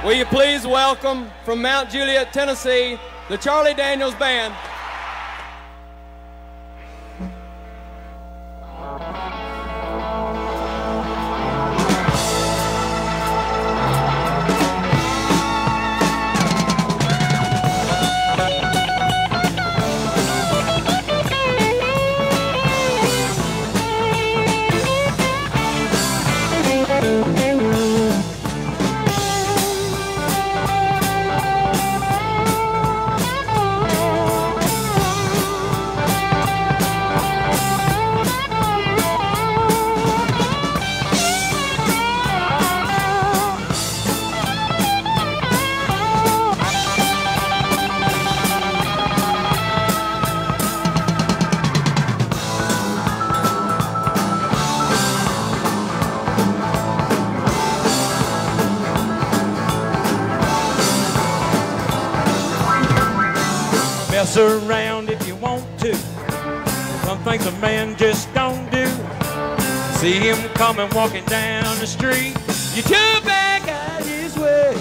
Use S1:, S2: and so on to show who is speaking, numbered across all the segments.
S1: Will you please welcome from Mount Juliet, Tennessee, the Charlie Daniels Band.
S2: Mess around if you want to. Some things a man just don't do. See him coming walking down the street, you turn back out his way.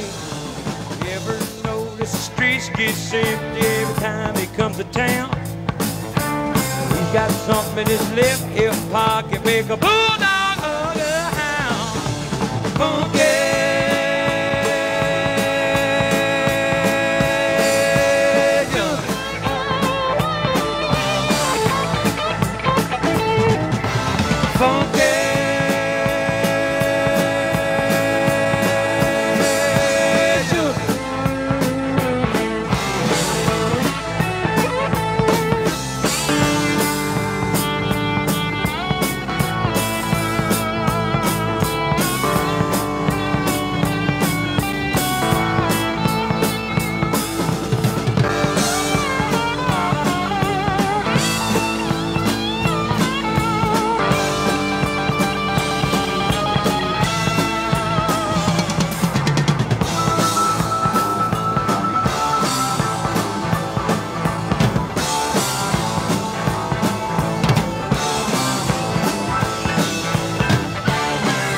S2: You ever notice the streets get empty every time he comes to town? He's got something in his left hip pocket, make a bulldog hug a hound. Funky.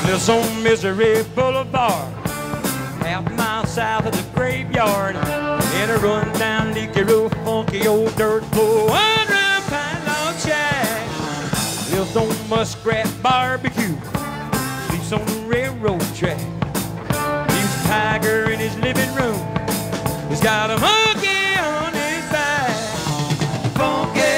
S2: Lives on Misery Boulevard, half a mile south of the graveyard, in a run-down, leaky roof, funky old dirt floor, 100-pound log shack. Lives on Muskrat Barbecue, sleeps on the railroad track. He's a tiger in his living room, he's got a monkey on his back. Funky.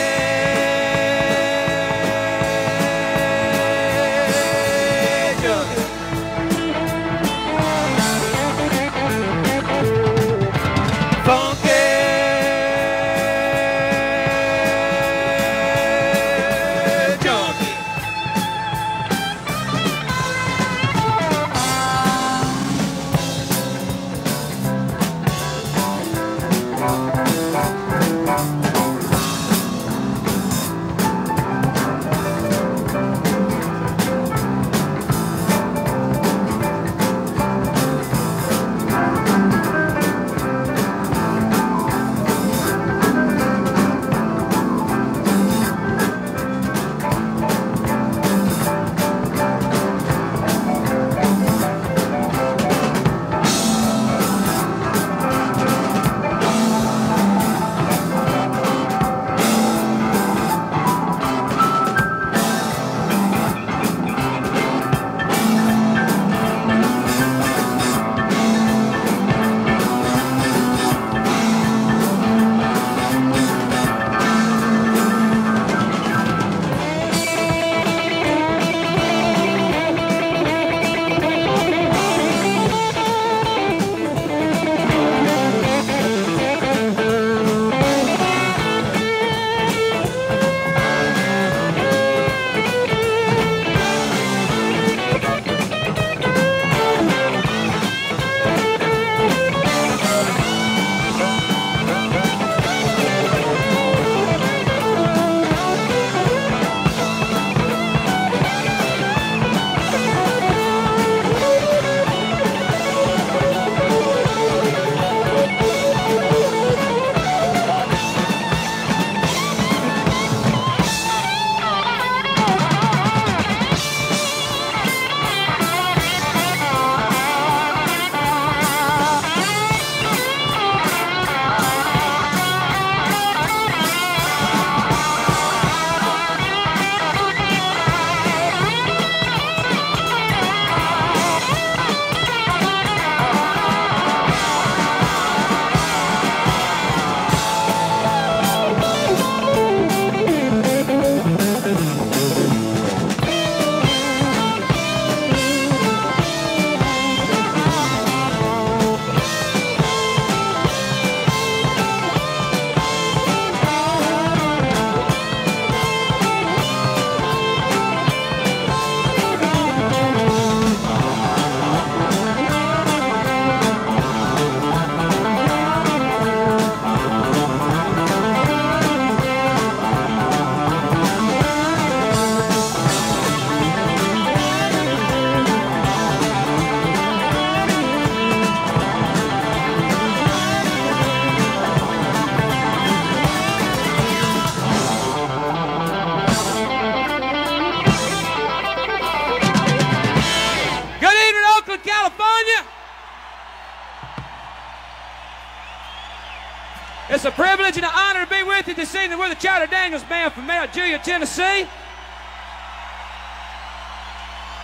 S2: It's a privilege and an honor to be with you this evening. We're the Charlie Daniels Band from Mount Juliet, Tennessee.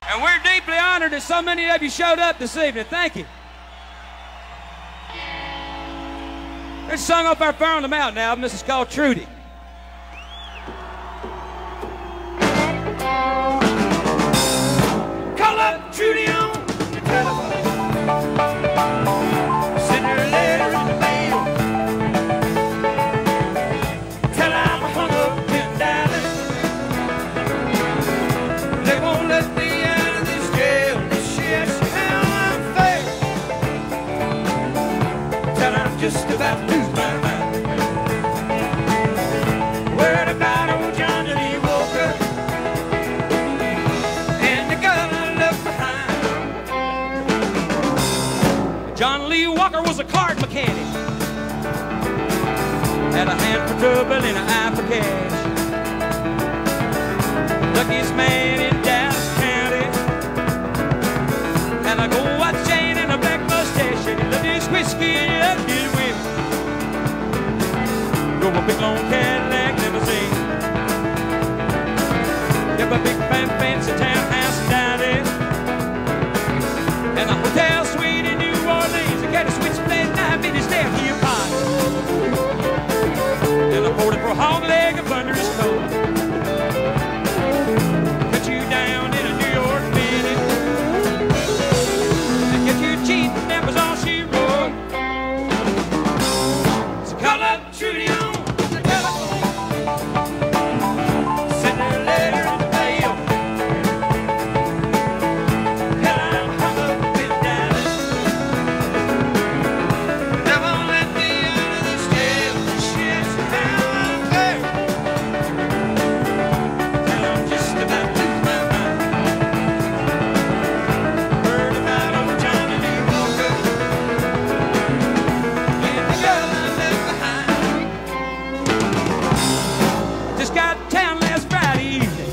S2: And we're deeply honored that so many of you showed up this evening. Thank you. It's sung off our Fire on the Mountain album. This is called Trudy. Call up Trudy on the telephone. Send her a letter in the mail. Tell her I'm hung up in Dallas. They won't let me out of this jail. This shit's hell unfair. Tell her I'm just about to lose my mind. Word about old Johnny Lee Walker and the girl I left behind. John Lee Walker was a card mechanic. Had a hand for trouble and an eye for cash. Luckiest man in Dallas County. Had a gold watch chain and a black mustache. And he loved his whiskey and he loved his women. Drove a big long Cadillac limousine. Kept a big fancy townhouse in Dallas. And a hotel suite in New Orleans. He got a switchblade knife in his damn heel pocket. And I poured it for a hog leg up under his coat. Cut you down in a New York minute. And get you cheating, that was all she wrote. So call up Trudy on the telephone. Send her a letter in the mail. Hell, I'm hung up in Dallas. They won't let me out of this jail. This shit's hell unfair. Till I'm just about to lose my mind. Heard about old Johnny Lee Walker and the girl I left behind. Just got to town last Friday evening.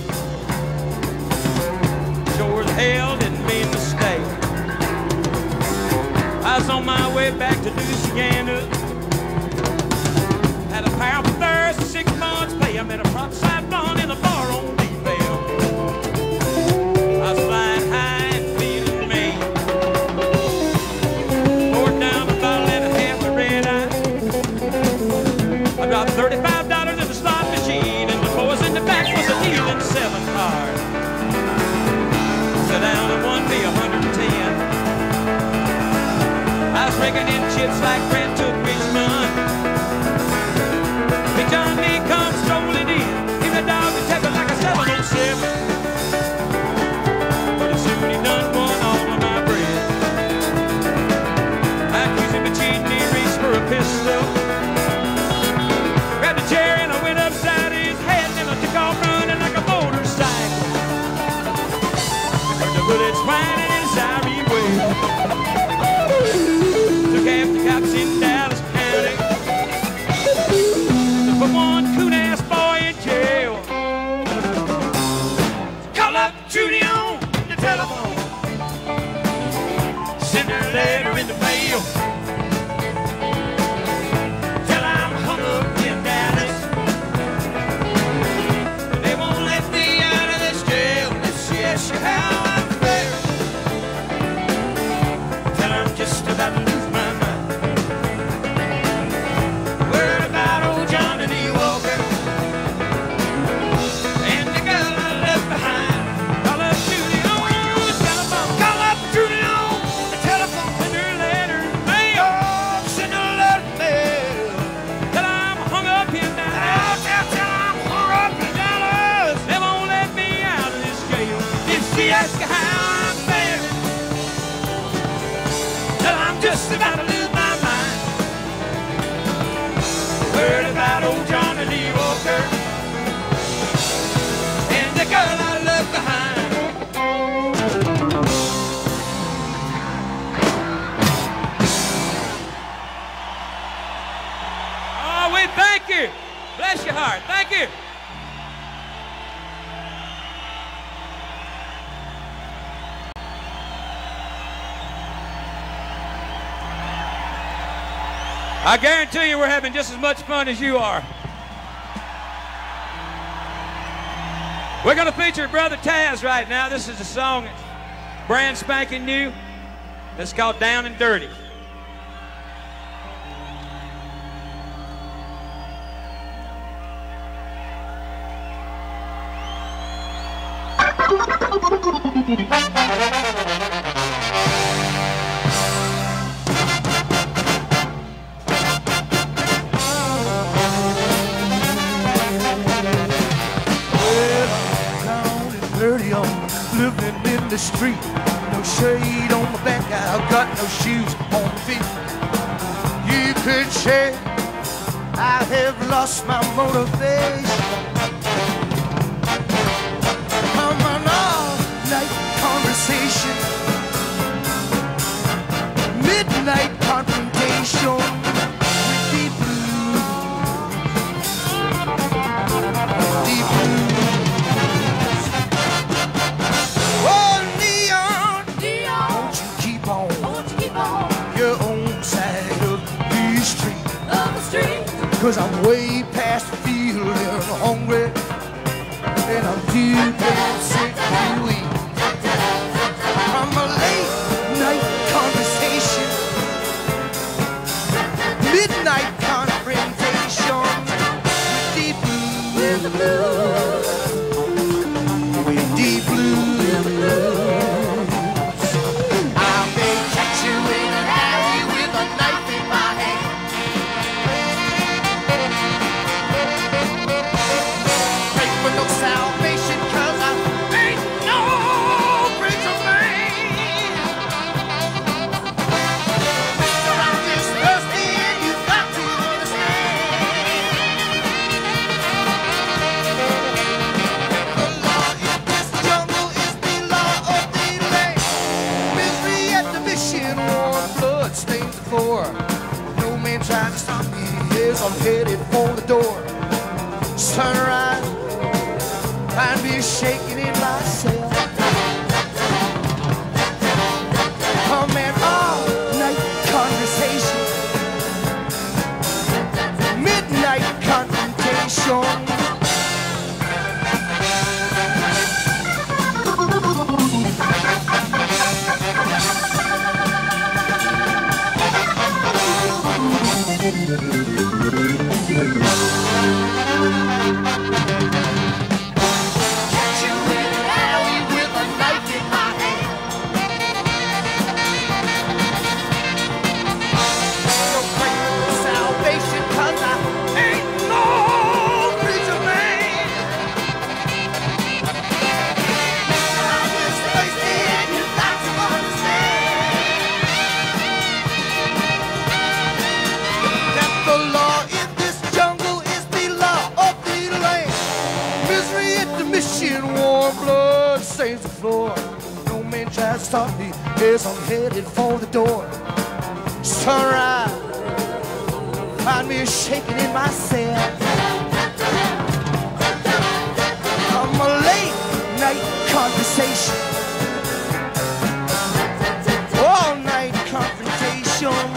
S2: Sure as hell didn't mean to stay. I was on my way back to Louisiana. Had a powerful thirst, 6 months pay. I met a prophesied blonde in a bar on Leadville. I was flying high and feeling mean. Poured down a bottle and a half of red eye. I dropped $35 in the slot machine, and the boys in the back was a dealing 7 cards. Sat down and won me 110. I was raking in chips like Brent took Richmond. Big John Lee comes strolling in. Give the dog a tapping like a 707. Pretty soon he done won all of my bread. I accused him of cheating, he reached for a pistol. Grabbed a chair and I went upside his head. And I took off running like a motorcycle. Heard the bullets whining in a siren wave. Took after cops in Dallas County. To put one coon-ass boy in jail. Call up Trudy on the telephone. Send her a letter in the mail. Tell her I'm hung up in Dallas. They won't let me out of this jail. This shit's how I'm fair. Tell her I'm just about to lose my mind. Word about old Johnny Lee Walker and the girl I left behind. Call up Trudy on the telephone. Call up Trudy on the telephone. Send her a letter in the mail. Send her a letter in the mail. Tell her I'm hung up in Dallas. Tell her I'm hung up in Dallas. They won't let me out of this jail. If she asks how I'm faring, tell her I'm just about to lose my mind. Word about old Johnny Lee Walker and the girl I left behind. Oh, we thank you. Bless your heart. Thank you. I guarantee you we're having just as much fun as you are. We're going to feature Brother Taz right now. This is a song that's brand spanking new. It's called Down and Dirty.
S3: Living in the street, no shade on my back, I've got no shoes on my feet. You could say I have lost my motivation. I'm an all-night conversation, midnight confrontation with deep blues, deep blues. Your own side of the street. Cause I'm way past feeling hungry, and I'm too damn sick to eat. From a late night conversation, midnight confrontation with deep blues, with deep blues. No man tries to stop me as I'm headed for the door. Sunrise, find me shaking in myself. Come an all-night conversation, midnight confrontation. Stains the floor. No man tries to stop me as I'm headed for the door. Sunrise, find me shaking in myself. From a late night conversation, all night confrontation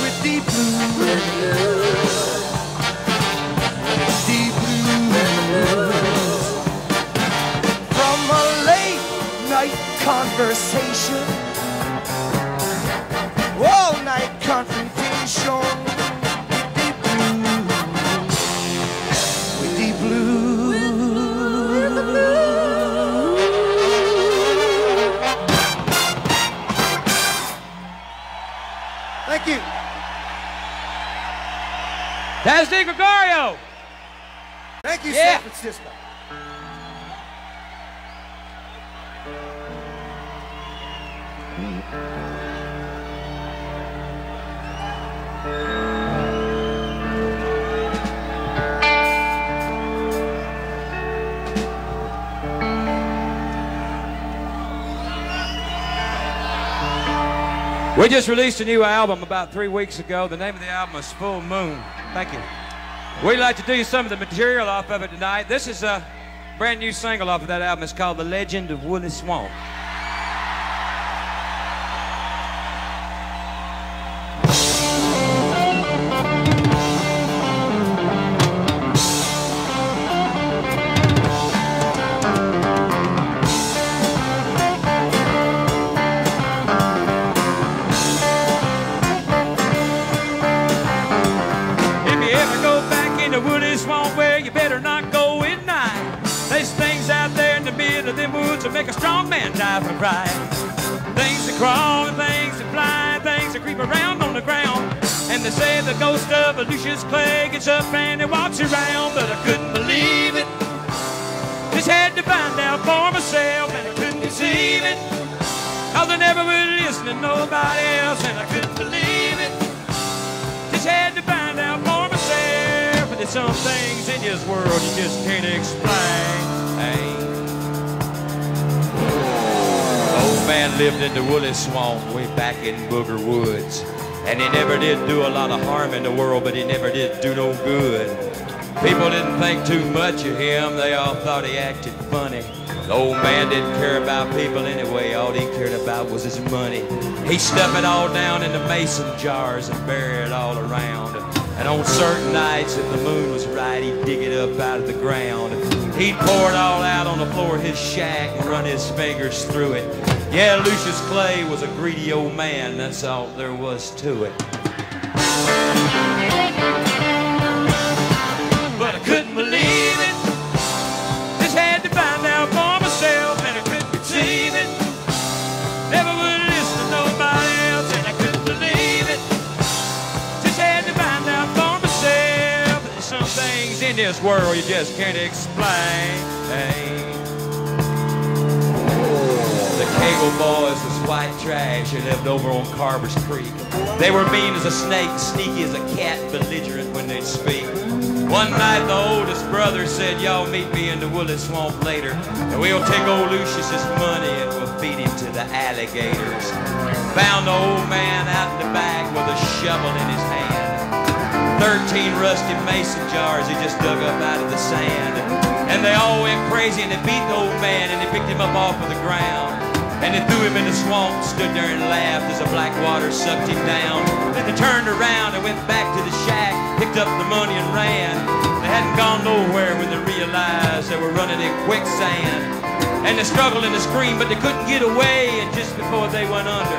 S3: with deep blues, deep blues. Conversation, all night confrontation with deep blues, with deep blues. Thank you.
S2: That's Di Gregorio.
S3: Thank you, San Francisco.
S2: We just released a new album about 3 weeks ago. The name of the album is Full Moon. Thank you. We'd like to do some of the material off of it tonight. This is a brand new single off of that album. It's called The Legend of Wooley Swamp. die for pride. Things that crawl and things that fly, things that creep around on the ground. And they say the ghost of Lucius Clay gets up and he walks around, but I couldn't believe it. Just had to find out for myself, and I couldn't conceive it. Cause I never would listen to nobody else, and I couldn't believe it. Just had to find out for myself. And there's some things in this world you just can't explain. Hey. Old man lived in the woolly swamp way back in Booger Woods. And he never did do a lot of harm in the world, but he never did do no good. People didn't think too much of him, they all thought he acted funny. The old man didn't care about people anyway, all he cared about was his money. He'd stuff it all down into mason jars and bury it all around. And on certain nights, if the moon was right, he'd dig it up out of the ground. He'd pour it all out on the floor of his shack and run his fingers through it. Yeah, Lucius Clay was a greedy old man, that's all there was to it. But I couldn't believe it. Just had to find out for myself, and I couldn't conceive it. Never would listen to nobody else, and I couldn't believe it. Just had to find out for myself. There's some things in this world you just can't explain. Hey. The Cable boys was white trash and lived over on Carver's Creek. They were mean as a snake, sneaky as a cat, belligerent when they'd speak. One night the oldest brother said, y'all meet me in the woolly swamp later, and we'll take old Lucius's money and we'll feed him to the alligators. Found the old man out in the back with a shovel in his hand. 13 rusty mason jars he just dug up out of the sand. And they all went crazy and they beat the old man and they picked him up off of the ground. And they threw him in the swamp, stood there and laughed as the black water sucked him down. Then they turned around and went back to the shack, picked up the money and ran. They hadn't gone nowhere when they realized they were running in quicksand. And they struggled and they screamed, but they couldn't get away. And just before they went under,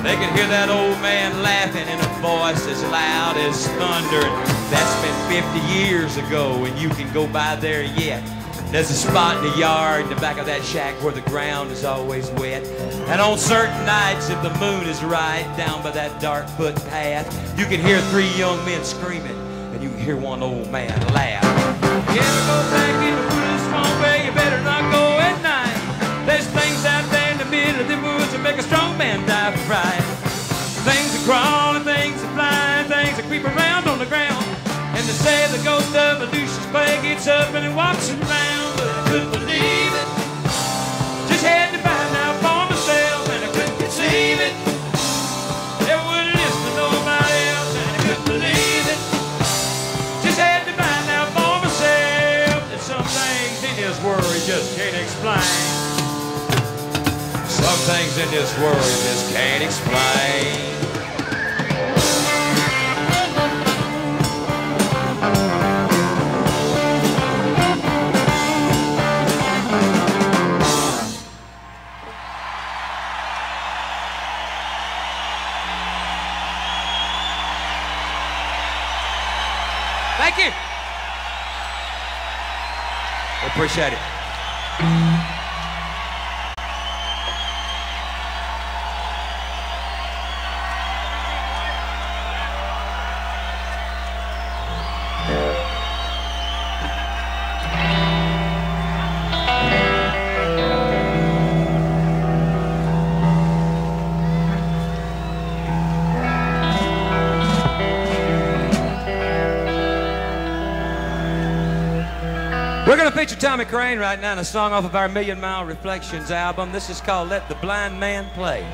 S2: they could hear that old man laughing in a voice as loud as thunder. That's been 50 years ago, and you can go by there yet. There's a spot in the yard in the back of that shack where the ground is always wet. And on certain nights, if the moon is right, down by that dark footpath, you can hear 3 young men screaming, and you can hear one old man laugh. You ever go back in the woods, small way, you better not go at night. There's things out there in the middle of the woods that make a strong man die for pride. Things that crawl and things that fly and things that creep around on the ground. And they say the ghost of Lucius Clay gets up and he walks around, but I couldn't believe it. Just had to find out for myself, and I couldn't conceive it. Never would listen to nobody else, and I couldn't believe it. Just had to find out for myself. There's some things in this world you just can't explain. Some things in this world you just can't explain. Thank you. Appreciate it. We're going to feature Tommy Crane right now in a song off of our Million Mile Reflections album. This is called Let the Blind Man Play.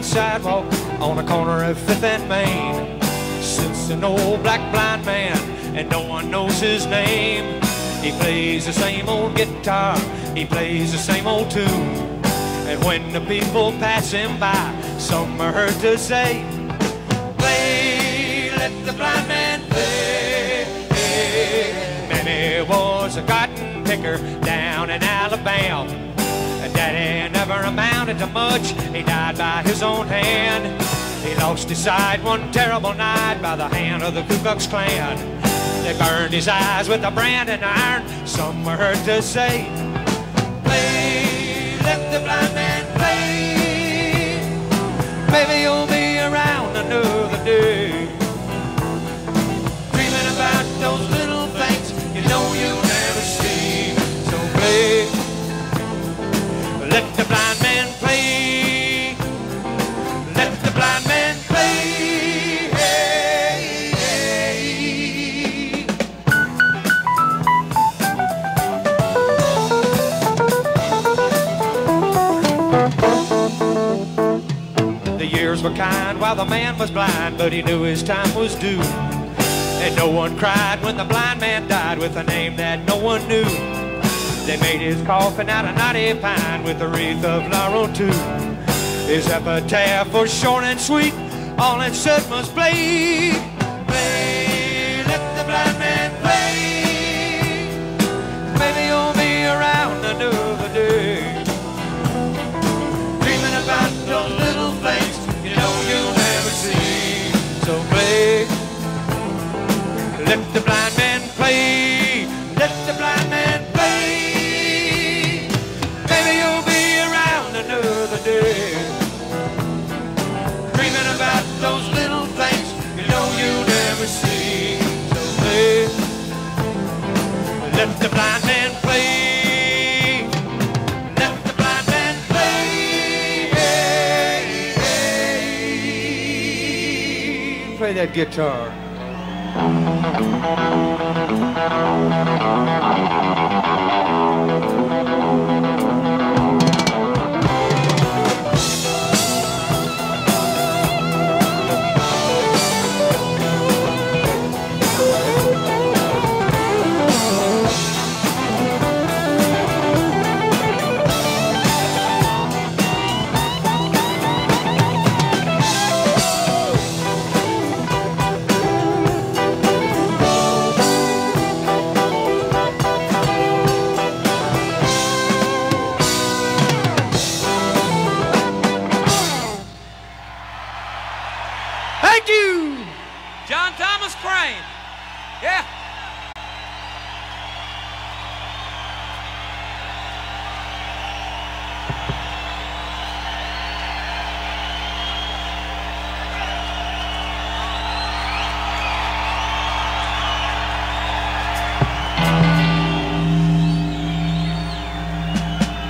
S4: Sidewalk on the corner of 5th and Main sits an old black blind man, and no one knows his name. He plays the same old guitar, he plays the same old tune, and when the people pass him by, some are heard to say, play, let the blind man play. Mammy was a cotton picker down in Alabama. Daddy never amounted to much. He died by his own hand. He lost his sight one terrible night by the hand of the Ku Klux Klan. They burned his eyes with a branding iron. Some were heard to say, play, let the blind man play. Maybe you'll be around another day. Dreaming about those little things you know you'll never see. So play, let the blind man play. Let the blind man play. Hey, hey. The years were kind while the man was blind, but he knew his time was due. And no one cried when the blind man died with a name that no one knew. They made his coffin out of knotty pine with a wreath of laurel too. His epitaph was short and sweet, all it said was play, play, let the blind man play. Maybe you'll be around another day. Dreaming about those little things you know you'll never see. So play, let the blind man play. Let the blind man play. Maybe you'll be around another day. Dreaming about those little things you know you'll never see. So play, let the blind man play. Let the blind man play. Hey, hey. Play that guitar.
S2: Yeah.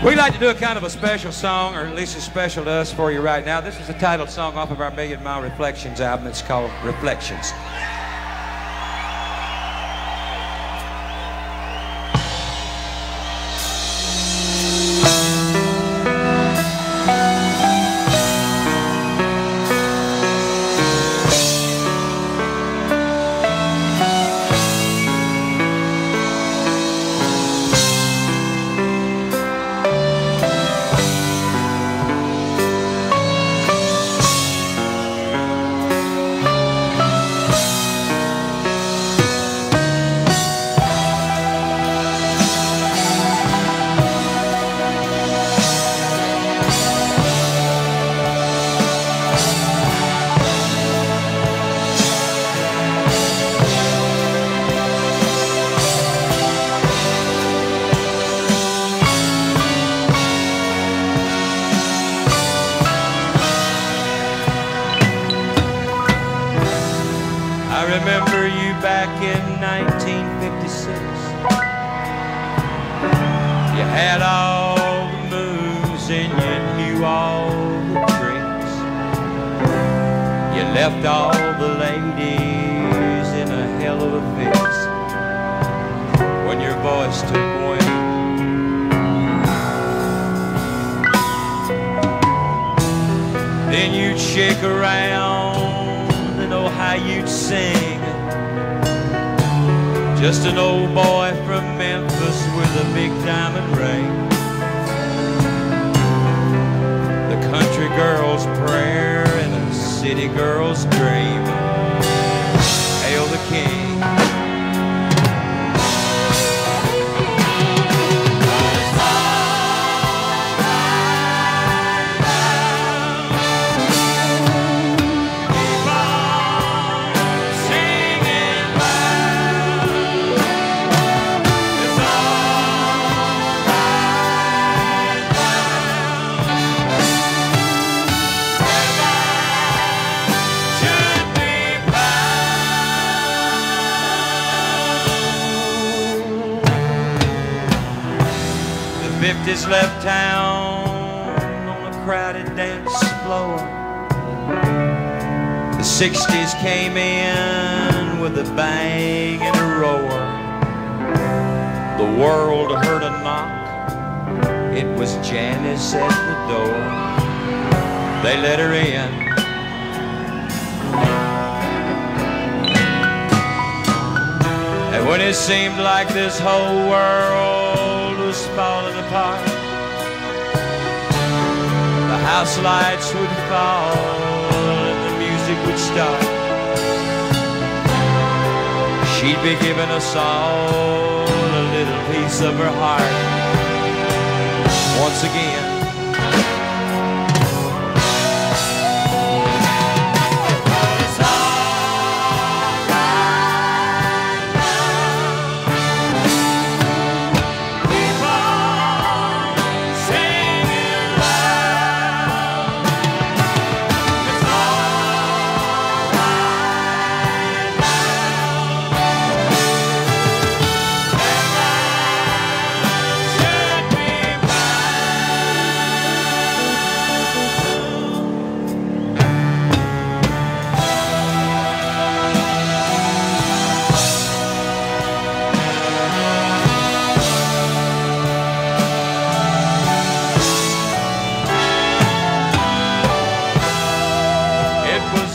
S2: We'd like to do a kind of a special song, or at least it's special to us for you right now. This is the titled song off of our Million Mile Reflections album. It's called Reflections. Remember you back in 1956. You had all the moves and you knew all the tricks. You left all the ladies in a hell of a fix when your voice took wing. Then you'd shake around and oh how you'd sing. Just an old boy from Memphis with a big diamond ring. The country girl's prayer and a city girl's dream. the king. Fifties left town on a crowded dance floor. The 60s came in with a bang and a roar. The world heard a knock. It was Janice at the door. They let her in. And when it seemed like this whole world was falling apart, the house lights would fall and the music would start. She'd be giving us all a little piece of her heart once again.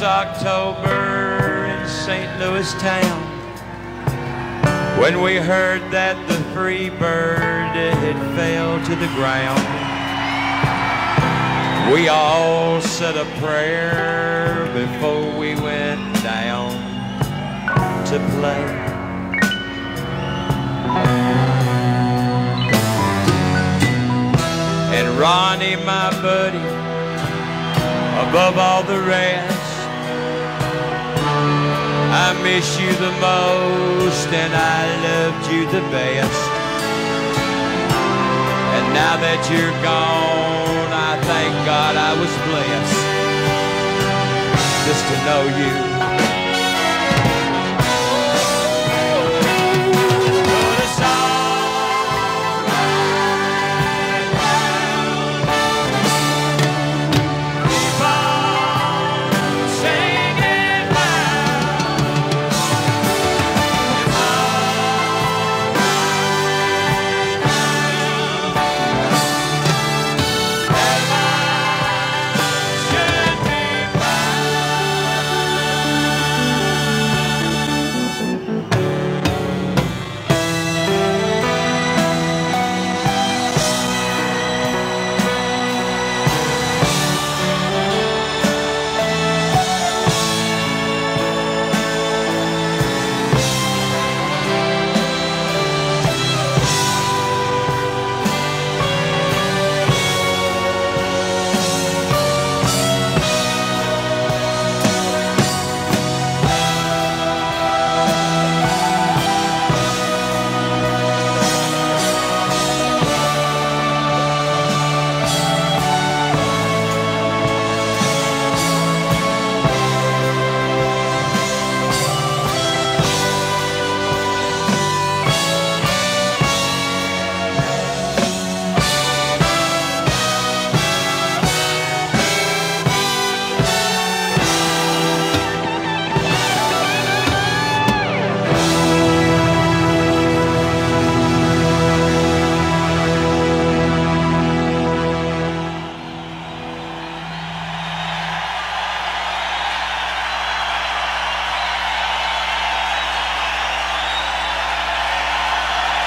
S2: October in St. Louis town, when we heard that the free bird had fell to the ground. We all said a prayer before we went down to play. And Ronnie, my buddy, above all the rest, I miss you the most and I loved you the best. And now that you're gone, I thank God I was blessed just to know you.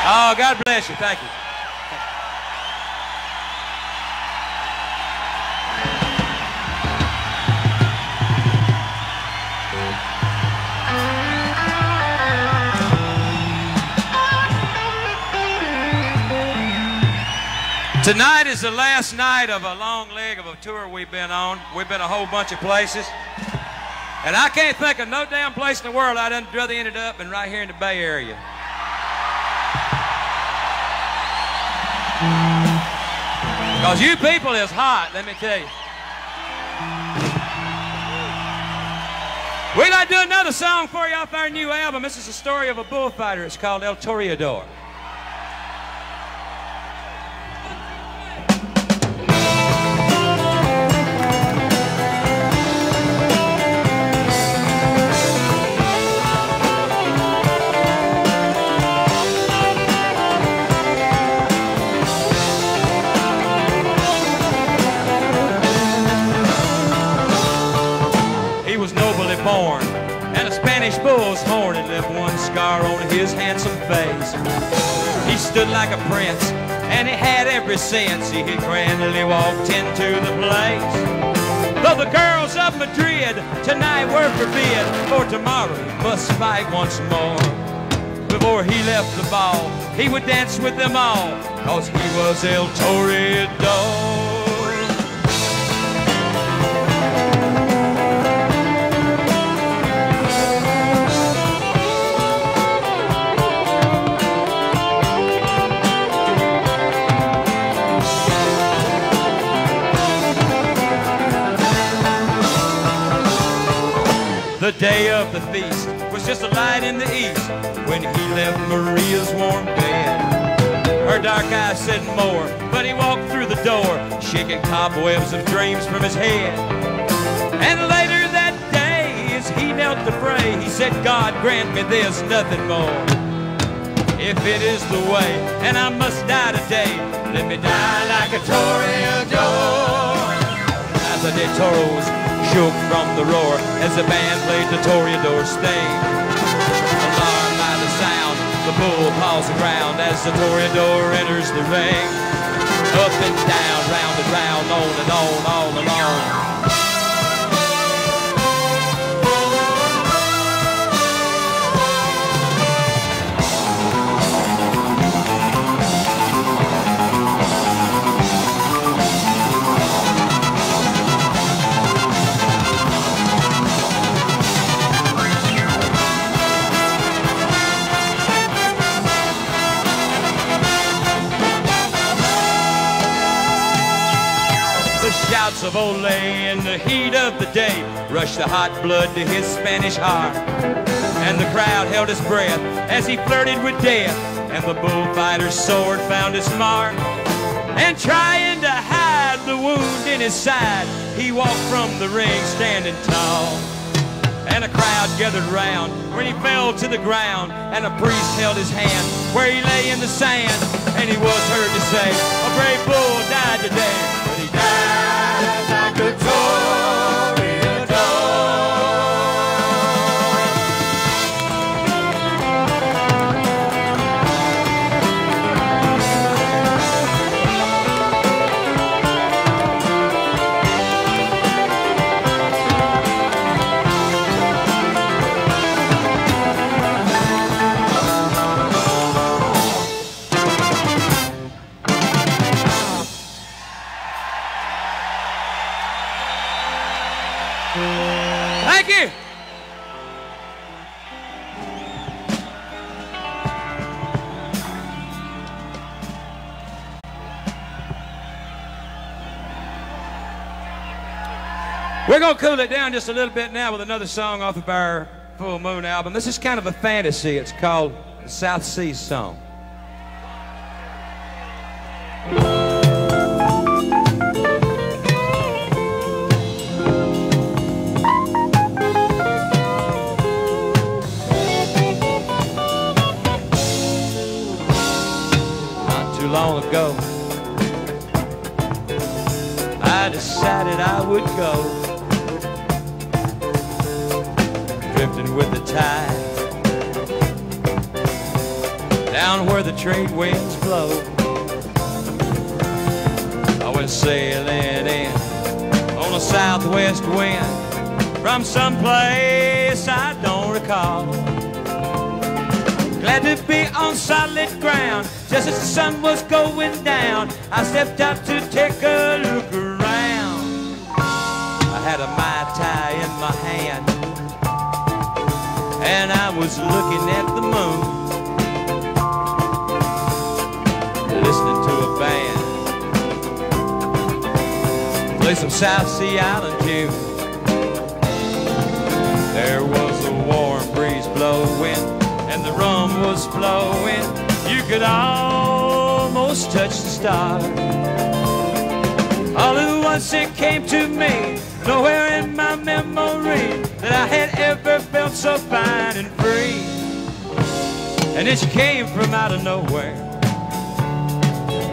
S2: Oh, God bless you. Thank you. Tonight is the last night of a long leg of a tour we've been on. We've been a whole bunch of places. And I can't think of no damn place in the world I'd rather ended up than right here in the Bay Area. Because you people is hot, let me tell you. We'd like to do another song for you off our new album. This is the story of a bullfighter. It's called El Toreador. Born, and a Spanish bull's horn had left one scar on his handsome face. He stood like a prince, and he had every sense. He grandly walked into the place. Though the girls of Madrid tonight were forbid, for tomorrow he must fight once more. Before he left the ball, he would dance with them all, cause he was El Toreador. The day of the feast was just a light in the east when he left Maria's warm bed. Her dark eyes said more, but he walked through the door, shaking cobwebs of dreams from his head. And later that day, as he knelt to pray, he said, God grant me there's nothing more. If it is the way, and I must die today, let me die like a Toreador. As the dead toros shook from the roar as the band played the Toreador's theme. Alarmed by the sound, the bull paws the ground as the Toreador enters the ring. Up and down, round and round, on and on, all along. Shouts of ole in the heat of the day rushed the hot blood to his Spanish heart. And the crowd held his breath as he flirted with death, and the bullfighter's sword found its mark. And trying to hide the wound in his side, he walked from the ring standing tall. And a crowd gathered round when he fell to the ground, and a priest held his hand where he lay in the sand. And he was heard to say, a brave bull died today, but he died like a Toreador. Thank you. We're going to cool it down just a little bit now with another song off of our Full Moon album. This is kind of a fantasy. It's called the South Sea Song. Long ago, I decided I would go, drifting with the tide, down where the trade winds blow. I went sailing in on a southwest wind from someplace I don't recall. Glad Had to be on solid ground. Just as the sun was going down, I stepped out to take a look around. I had a Mai Tai in my hand, and I was looking at the moon, listening to a band play some South Sea Island tune. There was a warm breeze blowing, and the rum was flowing. You could almost touch the stars. All at once it came to me, nowhere in my memory, that I had ever felt so fine and free. And then she came from out of nowhere,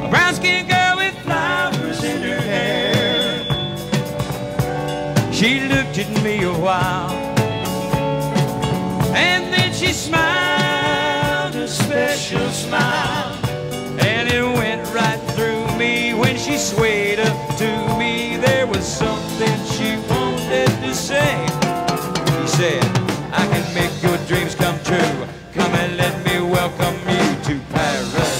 S2: a brown-skinned girl with flowers in her hair. She looked at me a while, and then she smiled a special smile, and it went right through me when she swayed up to me. There was something she wanted to say. She said, I can make your dreams come true. Come and let me welcome you to paradise.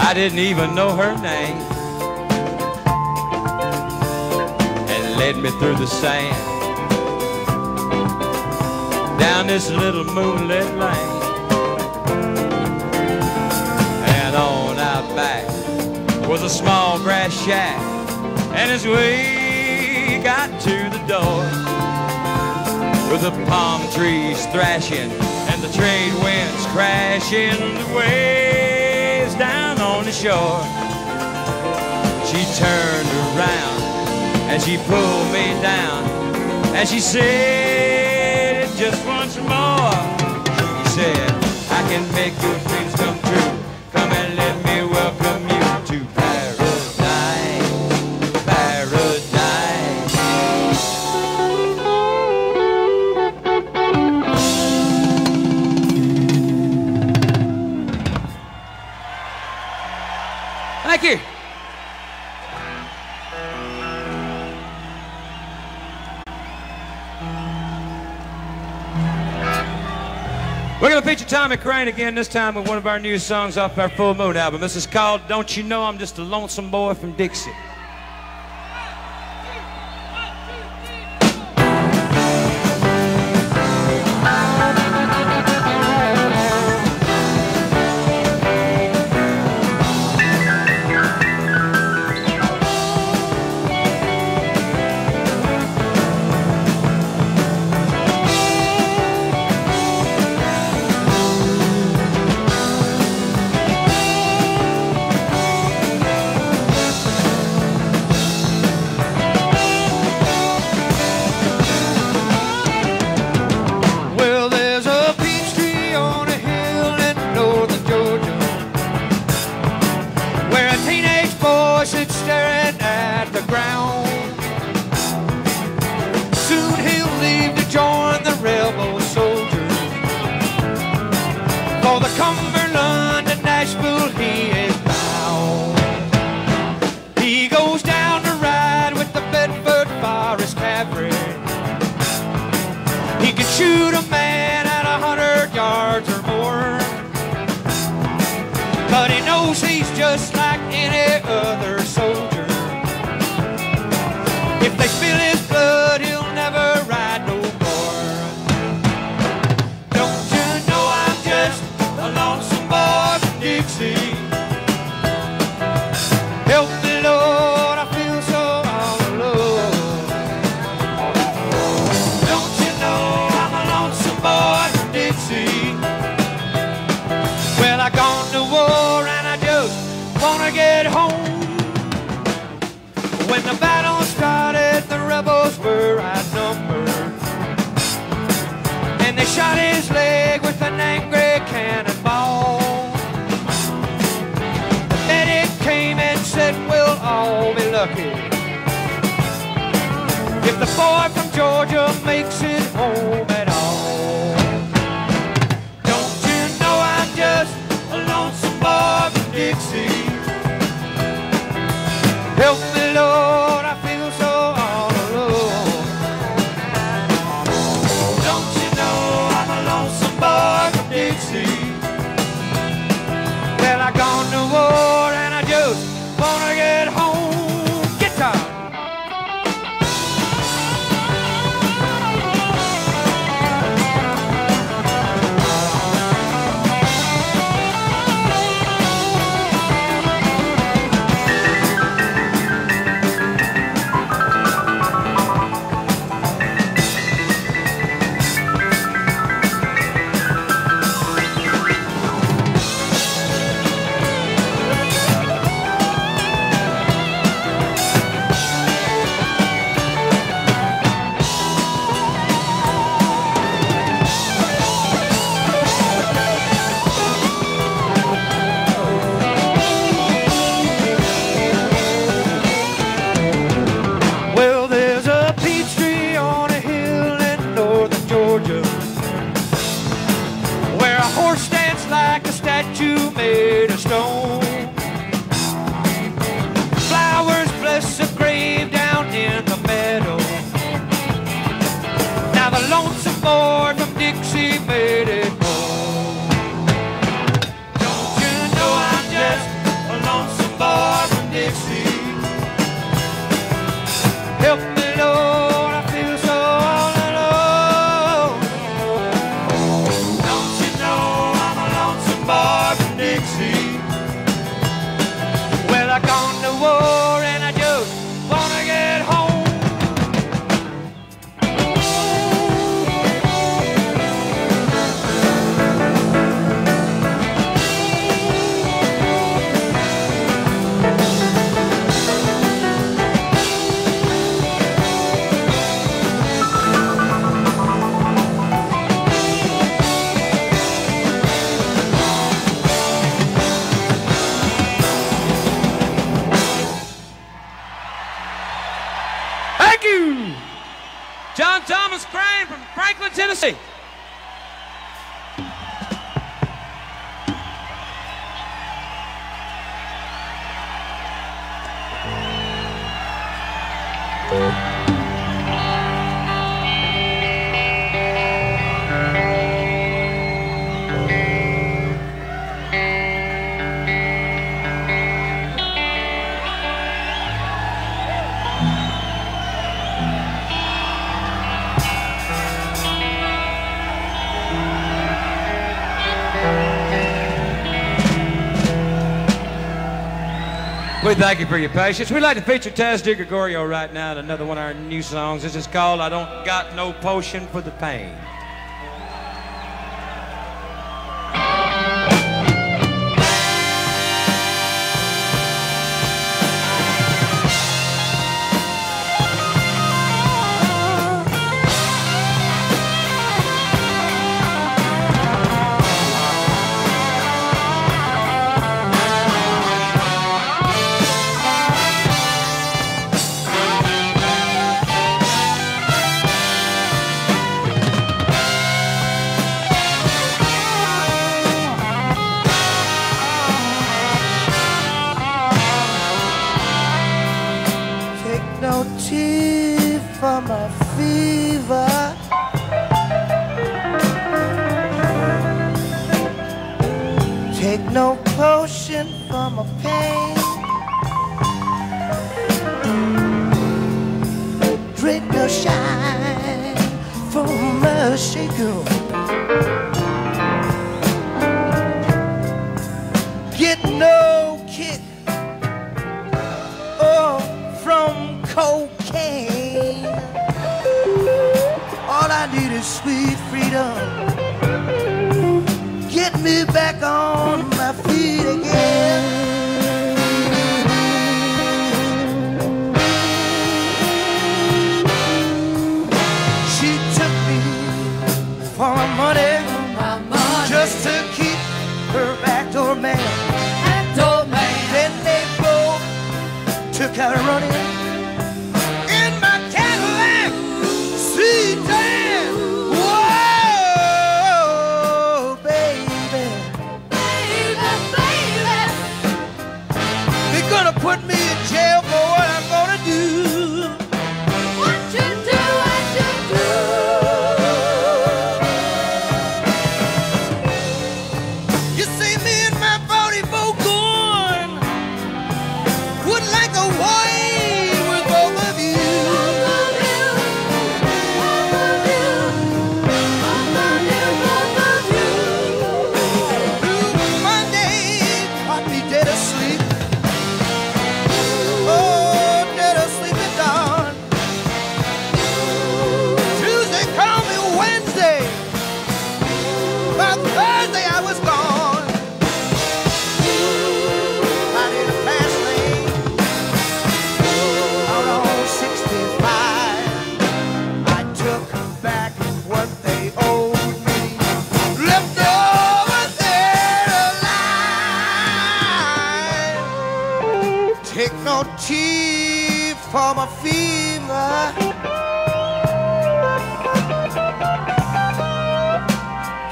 S2: I didn't even know her name, and led me through the sand, down this little moonlit lane, and on out back was a small grass shack. And as we got to the door, with the palm trees thrashing and the trade winds crashing, the waves down on the shore, she turned around and she pulled me down, and she said just once more, she said, I can make your dreams come true. Come and let me welcome you to paradise, paradise. Thank you. We're going to feature Tommy Crane again, this time with one of our new songs off our Full Moon album. This is called Don't You Know I'm Just a Lonesome Boy from Dixie.
S4: yards or more. But he knows he's just like any other soldier. If they spill his blood, he'll never ride no more. Don't you know I'm just a lonesome boy from Dixie? Help me, Lord, I feel so all alone. Don't you know I'm a lonesome boy from Dixie? Well, I gone to war and I just wanna get home. When the battle started, the rebels were outnumbered, and they shot his leg with an angry cannonball. The medic came and said, we'll all be lucky if the boy from Georgia makes it home at all. Don't you know I'm just a lonesome boy from Dixie? Help me, Lord, I feel so all alone. Don't you know I'm a lonesome boy from Dixie? Well, I gone to war and I just wanna get home. Guitar! Made of stone. Flowers bless a grave down in the meadow. Now the lonesome boy from Dixie made it home. Don't you know I'm just a lonesome boy from Dixie? Help me, Lord, I feel so all alone. Don't you know I'm a lonesome boy from Dixie? Well, I gone to war and I just wanna get home.
S2: John Thomas Crane from Franklin, Tennessee. We thank you for your patience. We'd like to feature Taz DiGregorio right now in another one of our new songs. This is called I Don't Got No Potion for the Pain.
S3: no potion for my pain. Drink no shine from my shaker. Get no kick, oh, from cocaine. All I need is sweet freedom. Get me back on my feet again. She took me for my money, just to keep her backdoor man. Then they both took out running in my Cadillac sedan. Whoa, baby, they're gonna put me in jail for what I'm gonna do.
S5: What you do, what you do.
S3: You see me in my 44 gun, would like a wine with both of you. Monday caught me dead asleep. Oh, dead asleep at dawn. Tuesday called me Wednesday. By Thursday I was gone. I did a fast lane out on 65. I took back what they owed me, left over there alive. Take no tea for my fever.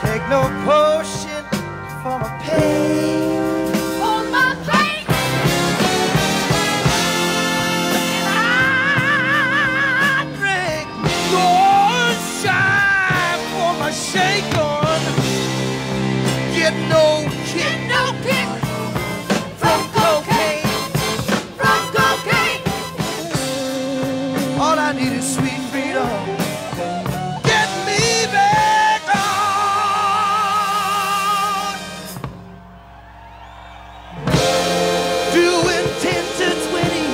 S3: Take no potion for my pain.
S5: On my plate.
S3: I drink more shine for my shake on. Get no kick
S5: No kick
S3: from cocaine.
S5: from cocaine.
S3: All I need is sweet freedom. Get me back on. Doing 10 to 20.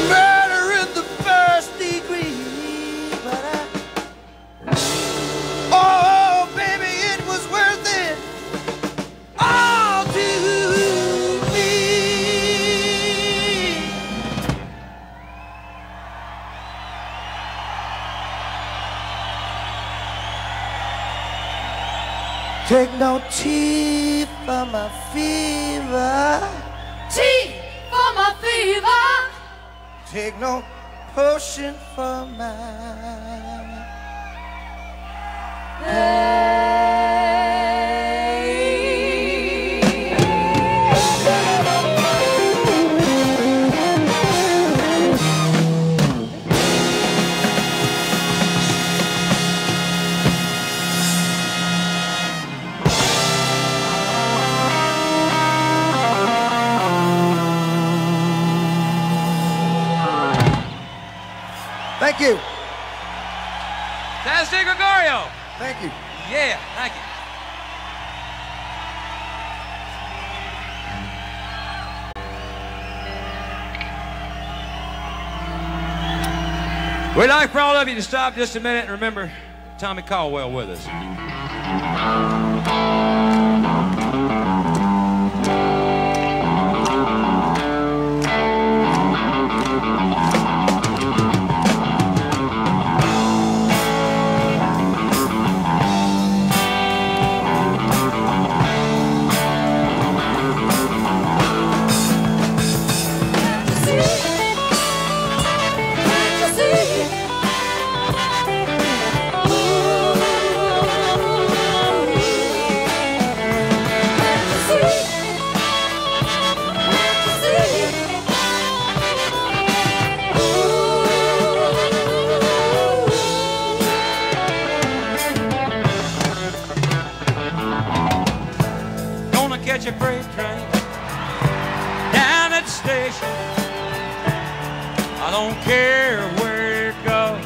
S3: Murder in the first degree. But oh, baby, it was worth it. All to me. Take no tea for my fever.
S5: Tea for my fever.
S3: Take no potion for my Thank you.
S2: That's Di Gregorio.
S3: Thank you.
S2: Yeah, thank you. We'd like for all of you to stop just a minute and remember Tommy Caldwell with us. catch a freight train down at the station. I don't care where it goes.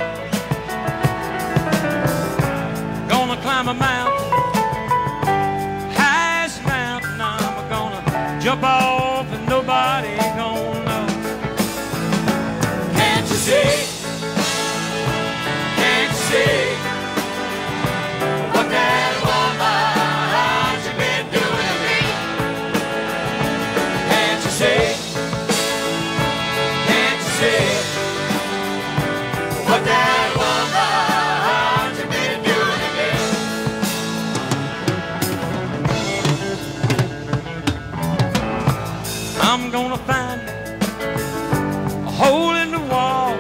S2: Gonna climb a mountain, highest mountain. I'm gonna jump off and nobody gonna know. Can't you see? Can't you see what that woman she been doing to me? Can't you see? Can't you see what that woman she been doing to me? I'm gonna find a hole in the wall.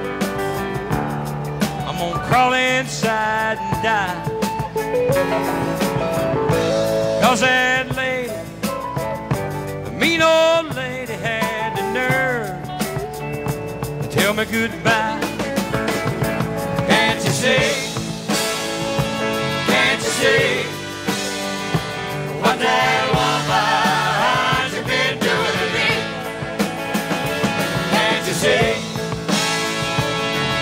S2: I'm gonna crawl inside and die. 'Cause that lady, the mean old lady, had the nerve to tell me goodbye. Can't you see? Can't you see what that woman has been doing to me? Can't you see?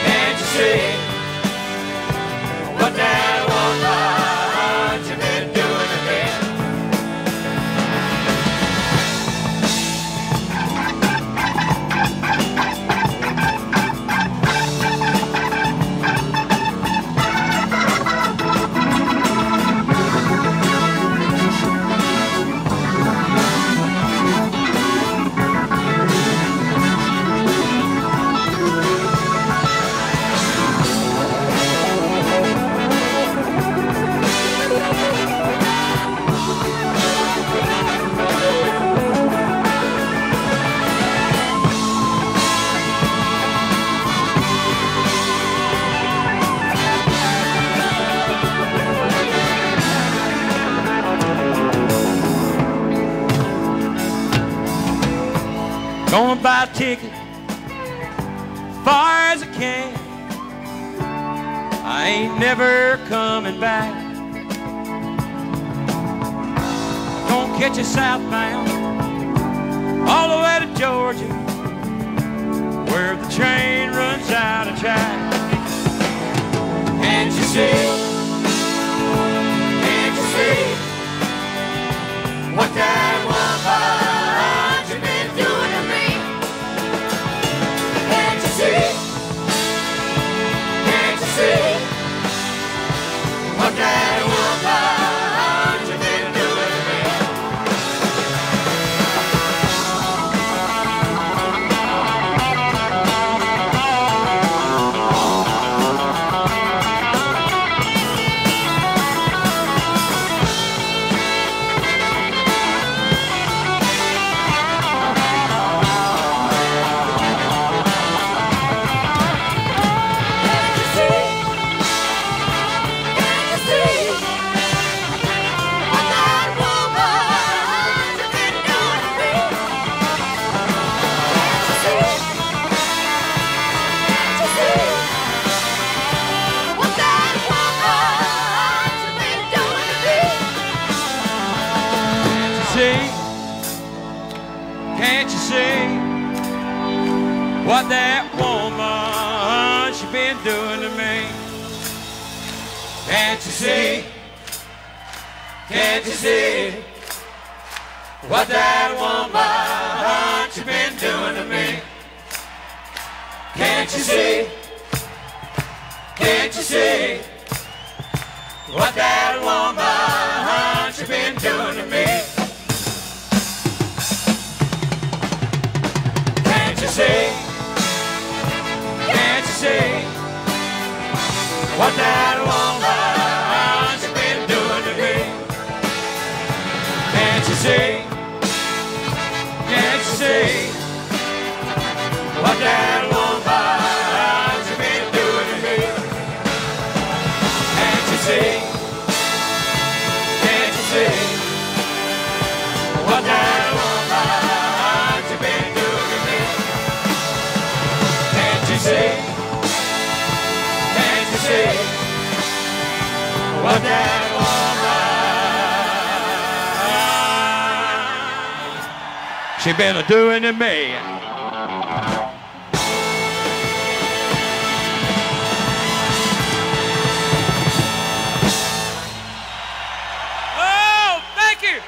S2: Can't you see what that woman has been doing to me? Gonna buy a ticket far as I can. I ain't never coming back. Gonna catch a southbound all the way to Georgia, where the train runs out of track. Can't you see? Can't you see what that woman's been doing to me? Can't you see? Can't you see what that woman's been doing to me? Can't you see what that woman she been doing to me? Can't you see? Can't you see what that woman she been doing to me? Can't you see? Can't you see what that woman she been doing to me? Can't you see? Can't you see what that woman's been doing to me? Can't you see? Can't you see what that woman's been doing to me? Can't you see? Can't you see what that woman's been doing to me? Can't you see? Can't you see what that woman she been a-doing to me. Oh, thank you.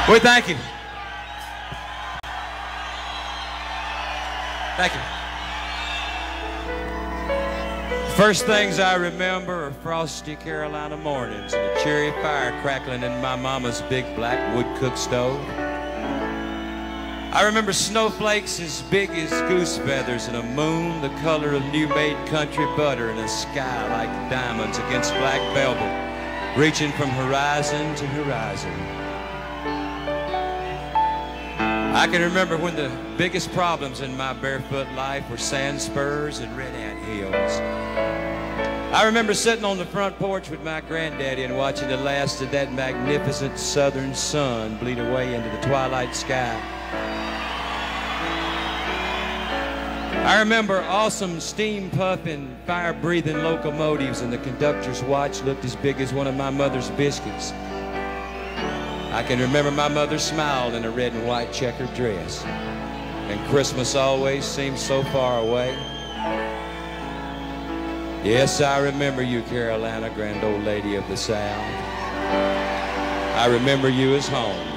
S2: Well, thank you. Thank you. First things I remember are frosty Carolina mornings and a cheery fire crackling in my mama's big black wood cook stove. I remember snowflakes as big as goose feathers and a moon the color of new-made country butter and a sky like diamonds against black velvet, reaching from horizon to horizon. I can remember when the biggest problems in my barefoot life were sand spurs and red ant hills. I remember sitting on the front porch with my granddaddy and watching the last of that magnificent southern sun bleed away into the twilight sky. I remember awesome steam-puffing, fire-breathing locomotives, and the conductor's watch looked as big as one of my mother's biscuits. I can remember my mother's smile in a red and white checkered dress, and Christmas always seemed so far away. Yes, I remember you, Carolina, grand old lady of the South. I remember you as home.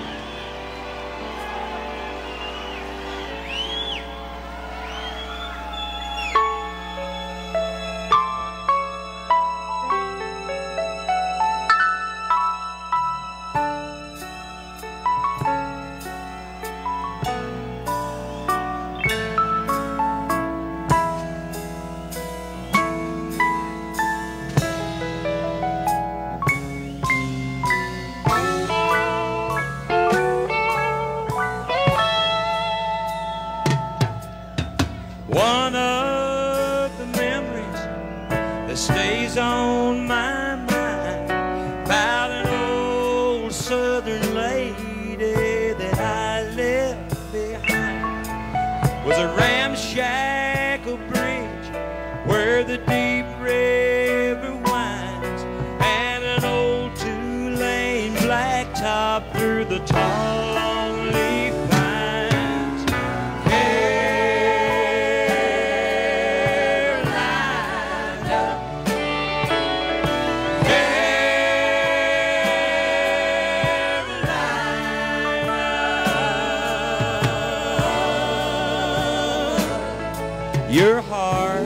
S2: Your heart,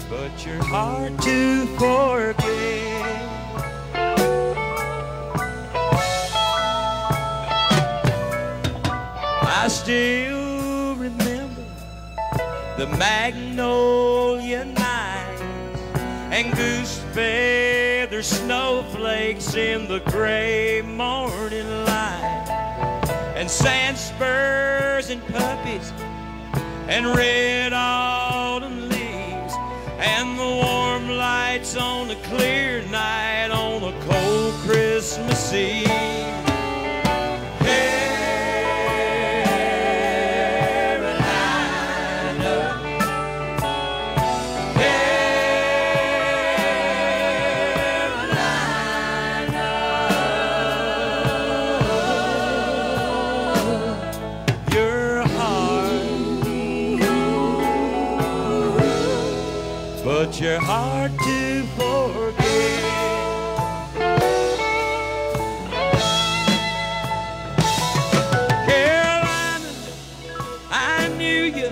S2: but you're hard to forget. I still remember the magnolia nights and goose feather snowflakes in the gray morning light, and sand spurs and puppies and red autumn leaves and the warm lights on a clear night on a cold Christmas Eve. But you're hard to forget. Carolina, I knew you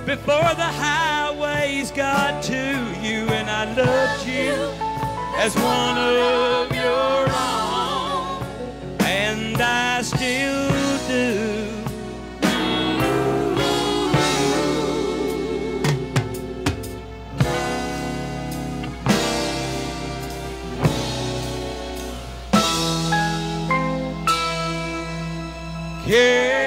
S2: before the highways got to you, and I loved you as one of your own, and I still do. Carolina,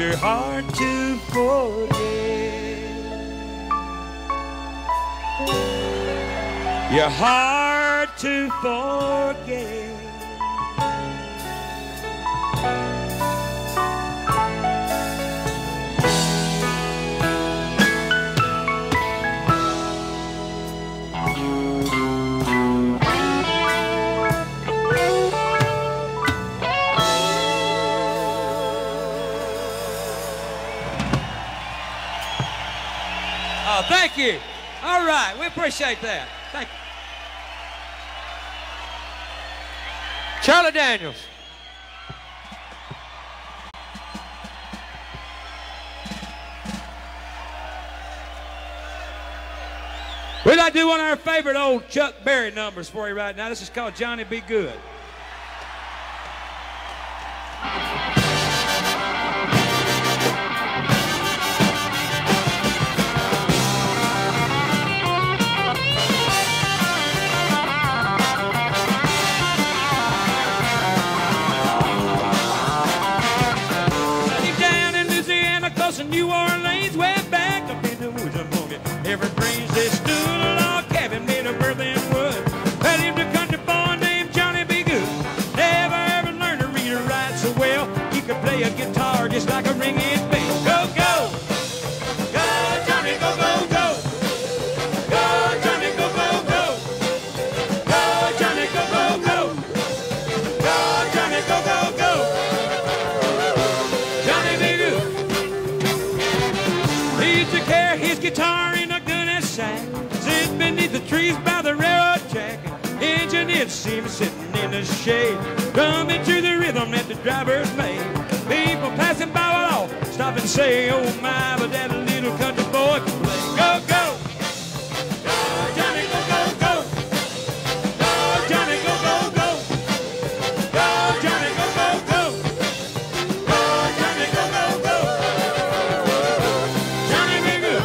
S2: you're hard to forget. You're hard to forget. Oh, thank you. All right, we appreciate that. Thank you.
S4: Charlie Daniels.
S2: We'd like to do one of our favorite old Chuck Berry numbers for you right now. This is called Johnny Be Good.
S6: New Orleans, way back up in the woods among it. Evergreens, they stood a log cabin made of earth and wood. I lived a country boy named Johnny Be Good. Never ever learned to read or write so well. He could play a guitar just like a ringing bell. Go, go! Go, Johnny, go, go, go! Go, Johnny, go, go, go! Go, Johnny, go, go, go! Go, Johnny, go, go, go! Johnny Be Good. He used to carry his guitar in a gunny sack, sit beneath the trees by the railroad track. Engineers see me sitting in the shade, drumming to the rhythm that the drivers made. People passing by will all stop and say, oh my, but that little country boy can play. Go, go! Go, Johnny, go, go, go! Go, Johnny, go, go, go! Go, Johnny, go, go, go! Go, Johnny, go, go, go! Johnny Be Good.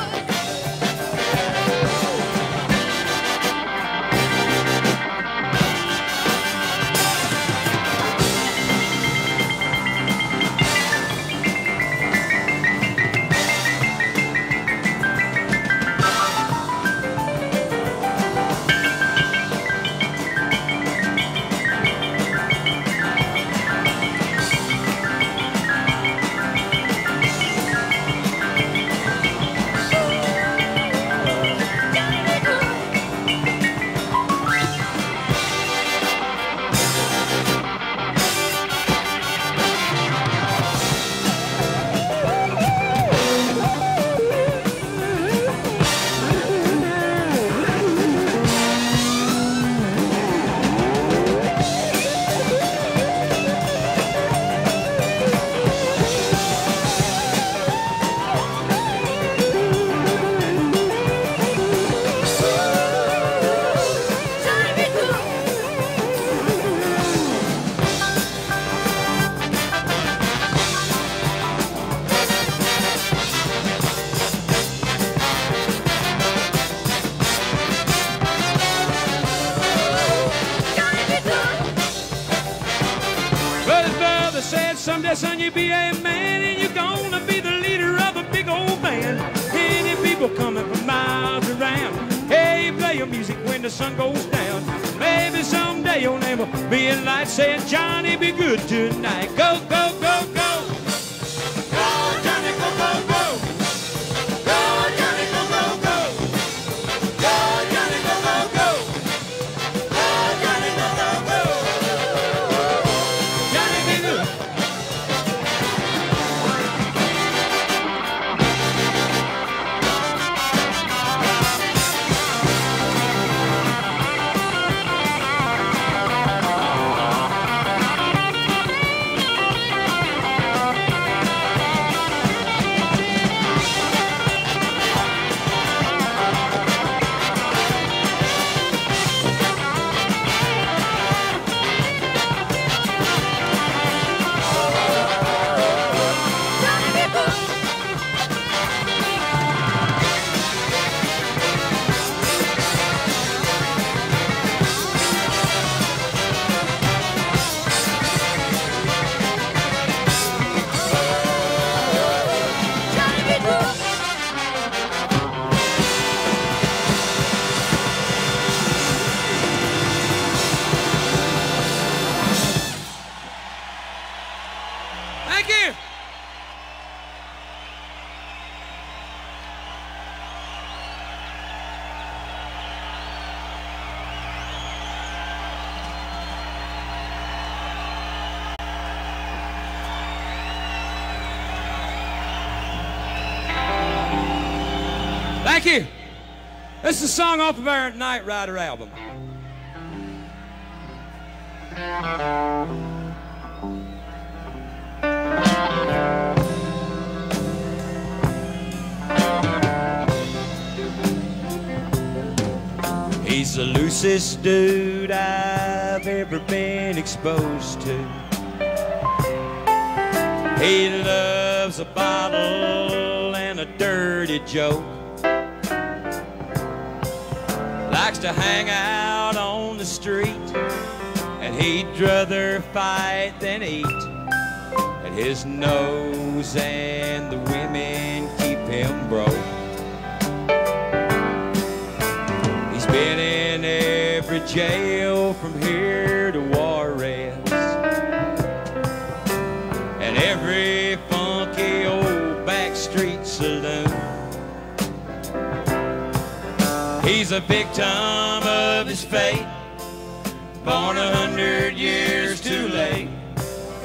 S6: But his brother said, someday, son, you be a man, and you're gonna be the leader of a big old band. Any people coming from miles around, hey, play your music when the sun goes down. Maybe someday your name will be in lights saying, Johnny, be good tonight. Go, go, go, go! Go, Johnny, go, go, go! Go, Johnny, go, go, go! Go, Johnny, go, go, go! Go, Johnny, go, go, go! Johnny Be Good. Thank you. This is a song off of our Night Rider album. He's the loosest dude I've ever been exposed to. He loves a bottle and a dirty joke. Likes to hang out on the street, and he'd rather fight than eat. And his nose and the women keep him broke. He's been in every jail from here to Juarez, and every funky old backstreet saloon. He's a victim of his fate, born 100 years too late.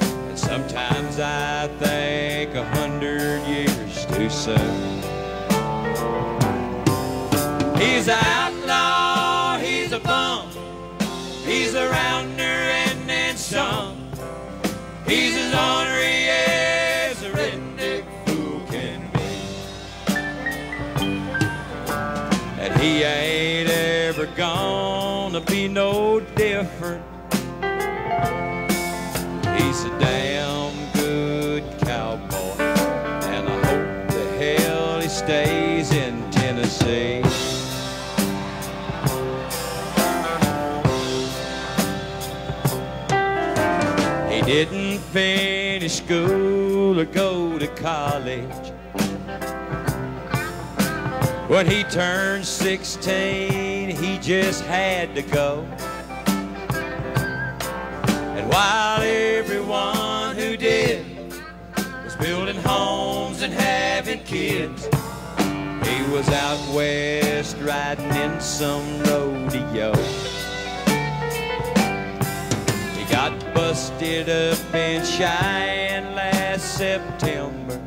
S6: And sometimes I think 100 years too soon. He's an outlaw, he's a bum, he's a rounder and then some. He's as ornery as a redneck fool can be. And he ain't ever gonna be no different. He's a damn good cowboy, and I hope the hell he stays in Tennessee. He didn't finish school or go to college. When he turned 16, he just had to go. And while everyone who did was building homes and having kids, he was out west riding in some rodeo. He got busted up in Cheyenne last September,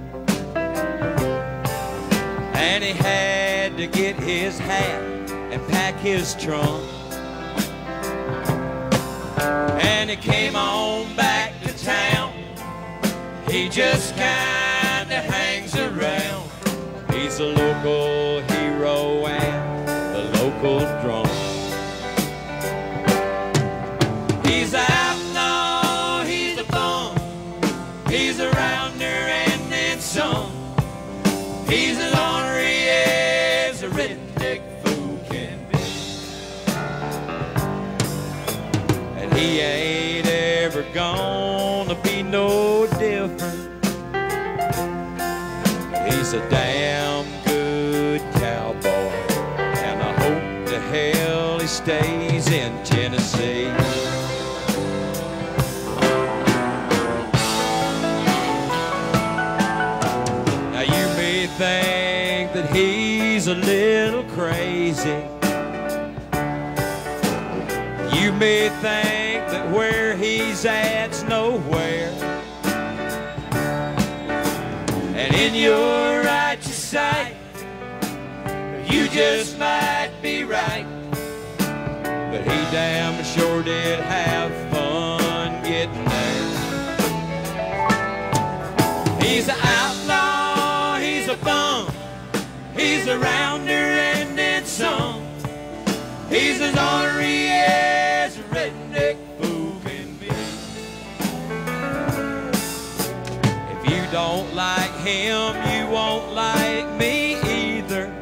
S6: and he had to get his hat and pack his trunk. And he came on back to town. He just kinda hangs around. He's a local hero and the local drunk. He's an outlaw, he's a bum, he's a rounder and then some. He's as ornery as a redneck fool can be. And he ain't ever gonna be no different. He's a damn good cowboy, and I hope the hell he stays in Tennessee. Now you may think that he's a little crazy. You may think that where he's at's nowhere. And in your righteous sight, you just might be right. But he damn sure did have fun getting there. He's an outlaw, he's a bum, he's a rounder and then some. He's as ornery as a redneck fool can be. If you don't like him, you won't like me either.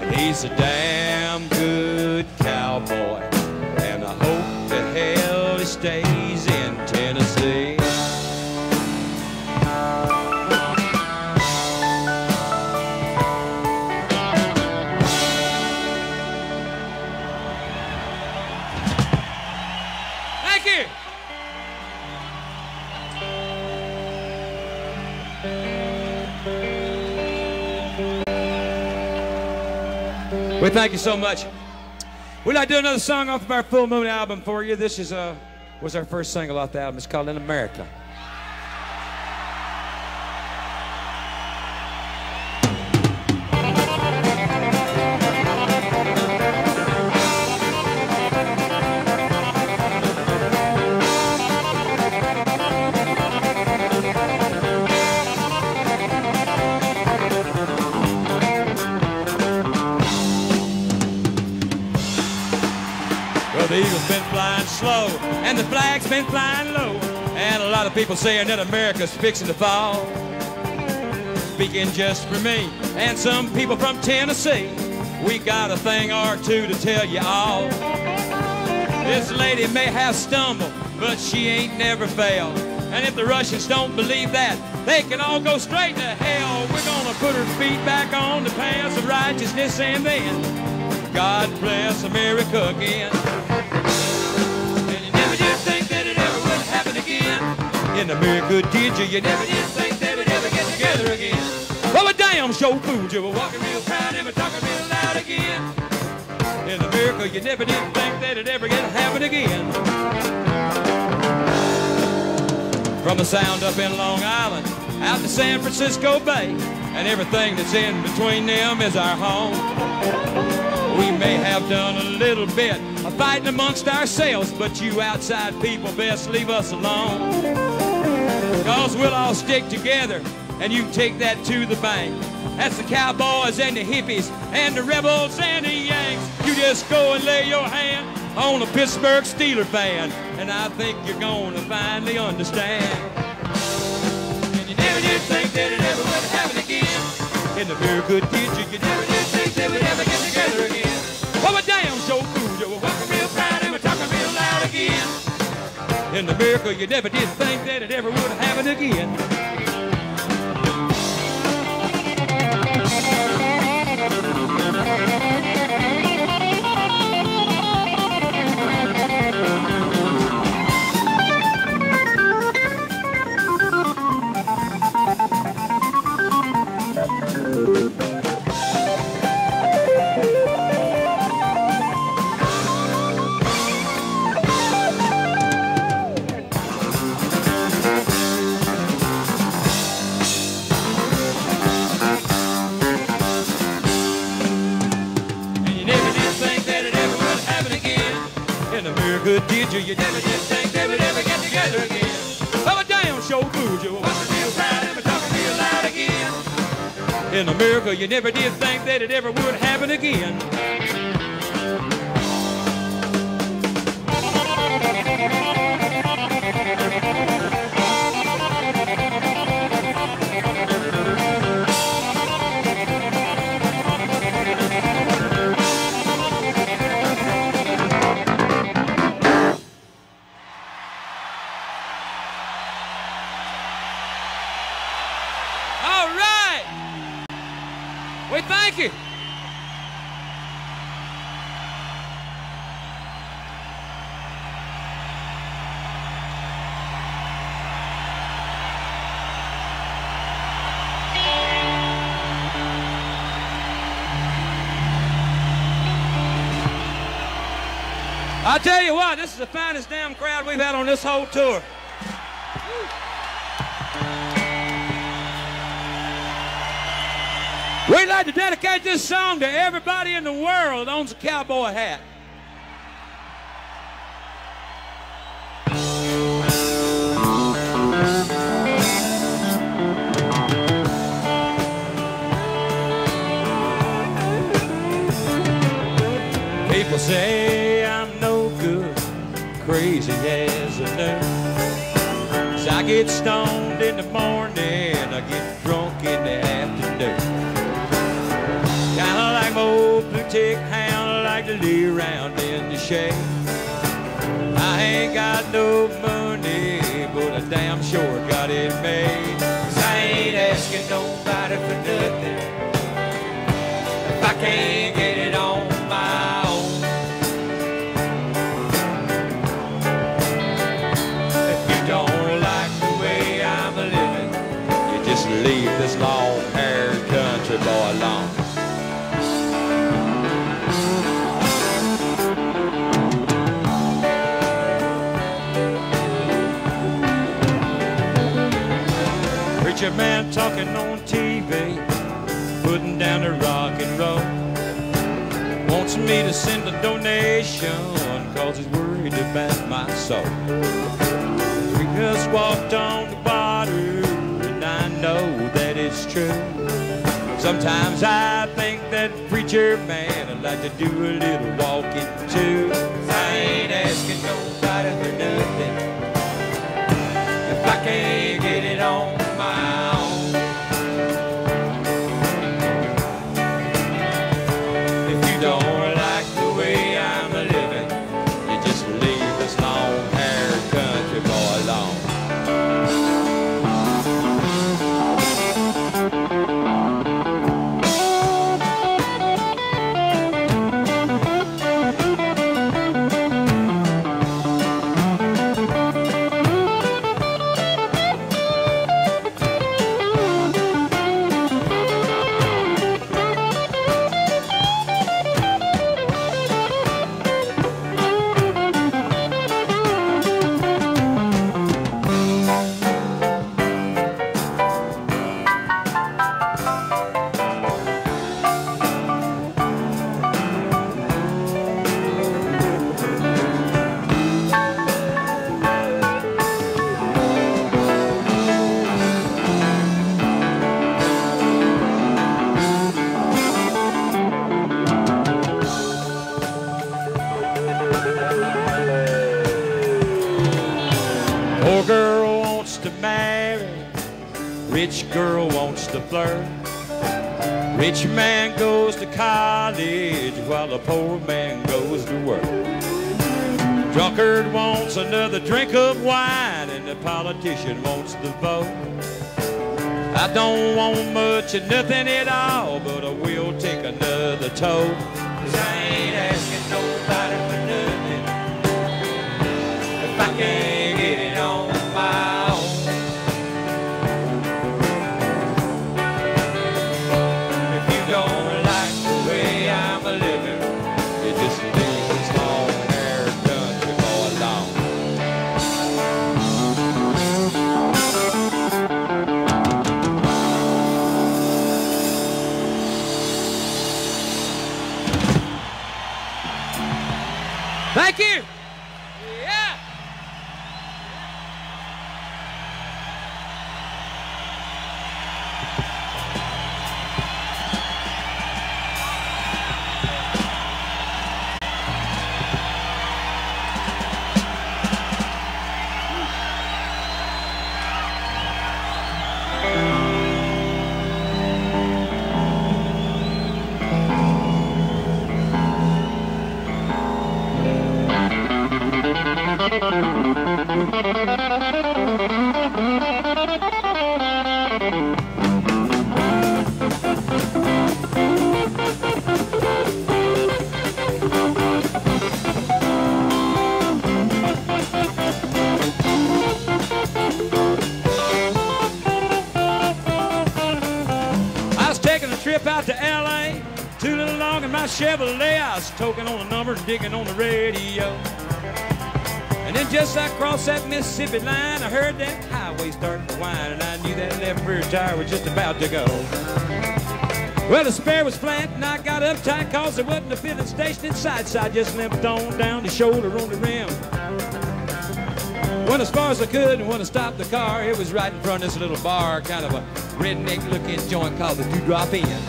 S6: And he's a damn good cowboy, and I hope the hell he stays in Tennessee. We thank you so much. We'd like to do another song off of our Full Moon album for you. This is was our first single off the album. It's called In America. Well, the eagle's been flying slow, and the flag's been flying low, and a lot of people saying that America's fixing to fall. Speaking just for me and some people from Tennessee, we got a thing or two to tell you all. This lady may have stumbled, but she ain't never failed. And if the Russians don't believe that, they can all go straight to hell. We're gonna put her feet back on the paths of righteousness, and then God bless America again. And you never did think that it ever would happen again. In America, did you? You never did think they would ever get together again. Well, a damn show fooled you. We're walking real proud and we're talking real loud again. In America, you never did think that it ever get happen again. From the sound up in Long Island, out to San Francisco Bay, and everything that's in between them is our home. We may have done a little bit of fighting amongst ourselves, but you outside people best leave us alone. Cause we'll all stick together, and you take that to the bank. That's the cowboys and the hippies and the rebels and the Yanks. You just go and lay your hand on a Pittsburgh Steelers fan, and I think you're gonna finally understand. And you never did think that it ever would happen again. In America, did you? You never did think they would ever get together again. Well, a damn show food, you were walking real proud and we're talking real loud again. In America, you never did think that it ever would happen again. Did you? You never did think they would ever get together again. Well, a damn show fooled you. Walking real proud and we're talking real loud again. In America, you never did think that it ever would happen again. Thank you. I'll tell you what, this is the finest damn crowd we've had on this whole tour. We'd like to dedicate this song to everybody in the world that owns a cowboy hat. People say I'm no good, crazy as a nut. 'Cause I get stoned in the morning, I get drunk in the afternoon. Kinda like my old blue tick hound, like to lay around in the shade. I ain't got no money, but I damn sure got it made. 'Cause I ain't asking nobody for nothing if I can't get it on my own. If you don't like the way I'm living, you just leave this long-haired country boy alone. Preacher man talking on TV, putting down the rock and roll. Wants me to send a donation, 'cause he's worried about my soul. We just walked on the water, and I know that it's true. 'Cause
S2: Sometimes I think that preacher man would like to do a little walking too. I ain't asking nobody for nothing if I can't get it on my own. If you don't like the way I'm living, you just leave this long-haired country boy alone. Poor girl wants to marry, rich girl wants to flirt. Rich man goes to college while the poor man goes to work. Drunkard wants another drink of wine and the politician wants the vote. I don't want much of nothing at all, but I will take another toke. 'Cause I ain't asking nobody for nothing if I can't get it on my own. If you don't like the way I'm living, you just leave this long-haired country boy alone.
S6: Thank you. Yeah. I was taking a trip out to L.A. Too little long in my Chevrolet. I was toking on the numbers, digging on the radio. And then just across that Mississippi line, I heard that highway starting to whine, and I knew that left rear tire was just about to go. Well, the spare was flat, and I got uptight cause there wasn't a filling station in sight, so I just limped on down the shoulder on the rim. Went as far as I could and when I stopped the car, it was right in front of this little bar, kind of a redneck-looking joint called the Dewdrop Inn.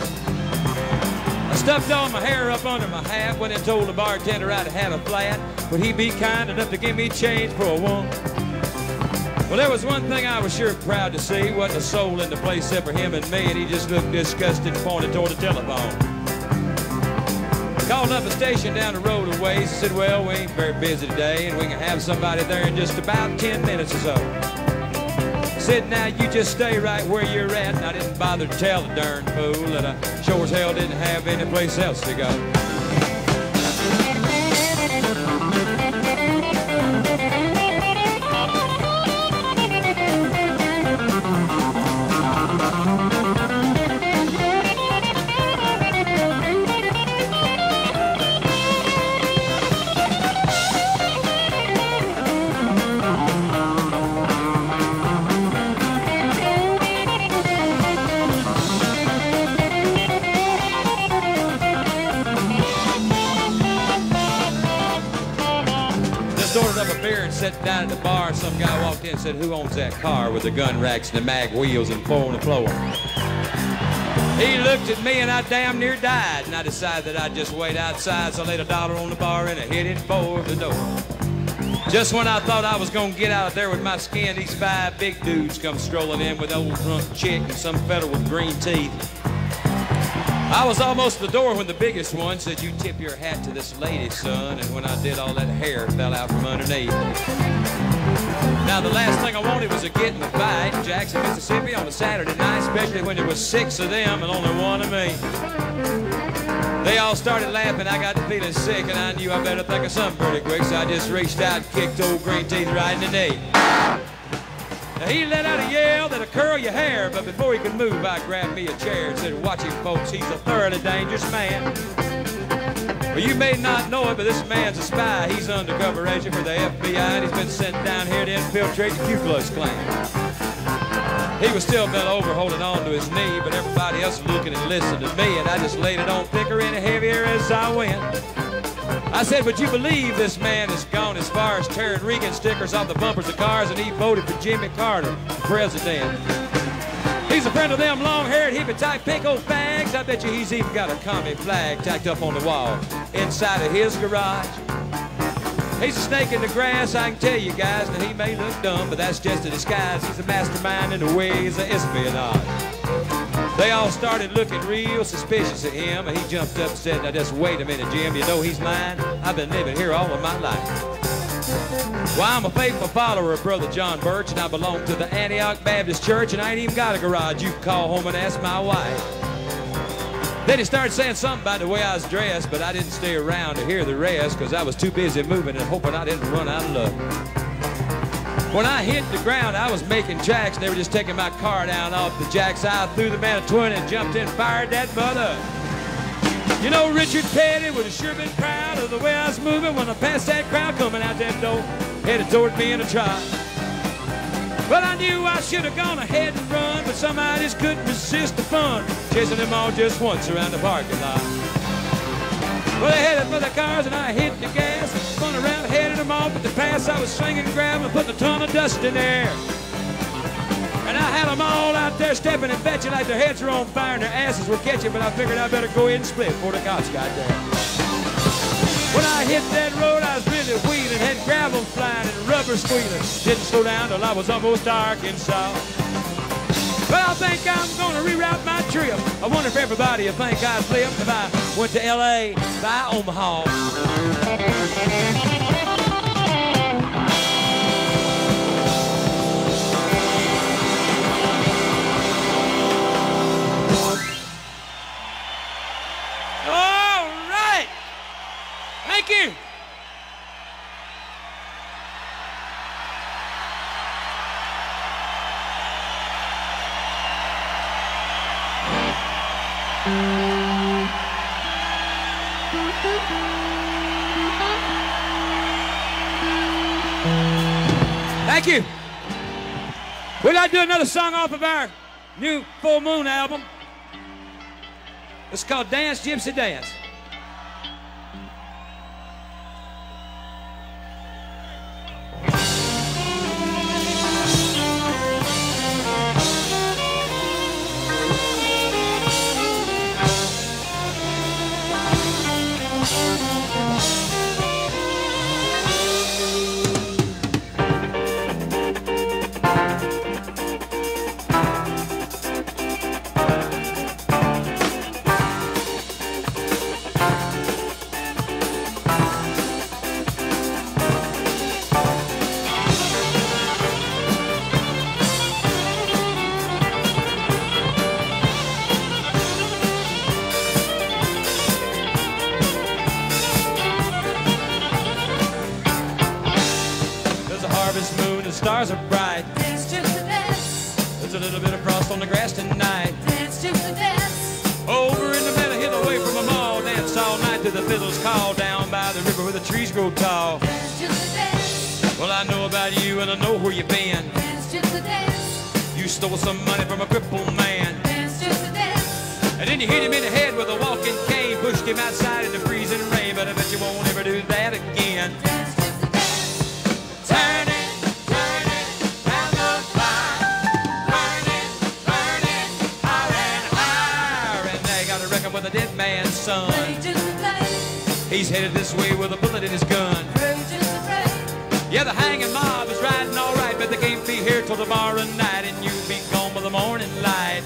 S6: I stuffed all my hair up under my hat, went and told the bartender I'd had a flat. Would he be kind enough to give me change for a one? Well, there was one thing I was sure proud to see. Wasn't a soul in the place except for him and me, and he just looked disgusted and pointed toward the telephone. Called up a station down the road a ways. He said, well, we ain't very busy today, and we can have somebody there in just about 10 minutes or so. Said, now you just stay right where you're at, and I didn't bother to tell the darn fool that I sure as hell didn't have any place else to go. Sat down at the bar, some guy walked in and said, who owns that car with the gun racks and the mag wheels and four on the floor? He looked at me and I damn near died, and I decided that I'd just wait outside, so I laid $1 on the bar and I headed for the door. Just when I thought I was gonna get out of there with my skin, these 5 big dudes come strolling in with old drunk chick and some fella with green teeth. I was almost at the door when the biggest one said, "You tip your hat to this lady, son," and when I did, all that hair fell out from underneath. Now, the last thing I wanted was to get in a fight in Jackson, Mississippi on a Saturday night, especially when there was 6 of them and only 1 of me. They all started laughing. I got to feeling sick, and I knew I better think of something pretty quick, so I just reached out and kicked old Green Teeth right in the knee. Now, he let out a yell that'll curl your hair, but before he could move, I grabbed me a chair and said, "Watch him, folks, he's a thoroughly dangerous man." Well, you may not know it, but this man's a spy. He's an undercover agent for the FBI, and he's been sent down here to infiltrate the Ku Klux Klan. He was still bent over, holding on to his knee, but everybody else was looking and listening to me, and I just laid it on thicker and heavier as I went. I said, "Would you believe this man has gone as far as tearing Reagan stickers off the bumpers of cars, and he voted for Jimmy Carter for president? He's a friend of them long-haired, hippie-type pink-old fags. I bet you he's even got a commie flag tacked up on the wall inside of his garage. He's a snake in the grass, I can tell you guys. Now, he may look dumb, but that's just a disguise. He's a mastermind in the ways of espionage." They all started looking real suspicious of him, and he jumped up and said, "Now, just wait a minute, Jim. You know he's lying? I've been living here all of my life. Why, I'm a faithful follower of Brother John Birch, and I belong to the Antioch Baptist Church, and I ain't even got a garage you can call home and ask my wife." Then he started saying something about the way I was dressed, but I didn't stay around to hear the rest, because I was too busy moving and hoping I didn't run out of luck. When I hit the ground, I was making jacks, and they were just taking my car down off the jacks. I threw the man a 20 and jumped in and fired that mother. You know, Richard Petty would have sure been proud of the way I was moving when I passed that crowd coming out that door, headed toward me in a trot. But I knew I should have gone ahead and run, but somehow I just couldn't resist the fun, chasing them all just once around the parking lot. Well, they headed for the cars, and I hit the gas, spun around, headed them off at the pass. I was swinging and grabbing and putting a ton of dust in there. And I had them all out there stepping and fetching like their heads were on fire and their asses were catching, but I figured I better go ahead and split before the cops got there. When I hit that road, I was really wheeling, had gravel flying and rubber squealing. Didn't slow down till I was almost Arkansas. But I think I'm gonna reroute my trip. I wonder if everybody will think I'd flip if I went to L.A. by Omaha. All right. Thank you. Thank you. We'd like to do another song off of our new Full Moon album. It's called Dance, Gypsy, Dance. Stars are bright.
S5: Dance to the dance.
S6: There's a little bit of frost on the grass tonight.
S5: Dance to the dance.
S6: Over in the meadow, hid away from them all. Dance all night to the fiddles call. Down by the river where the trees grow tall.
S5: Dance to the dance.
S6: Well, I know about you and I know where you've been.
S5: Dance to the dance.
S6: You stole some money from a crippled man.
S5: Dance to the dance.
S6: And then you hit him in the head with a walking cane. Pushed him outside in the freezing rain. But I bet you won't ever do that again.
S5: Dance to the dance.
S6: Turn it.
S2: He's headed this way with a bullet in his gun. Yeah, the hanging mob is riding all right, but they can't be here till tomorrow night, and you'll be gone by the morning light.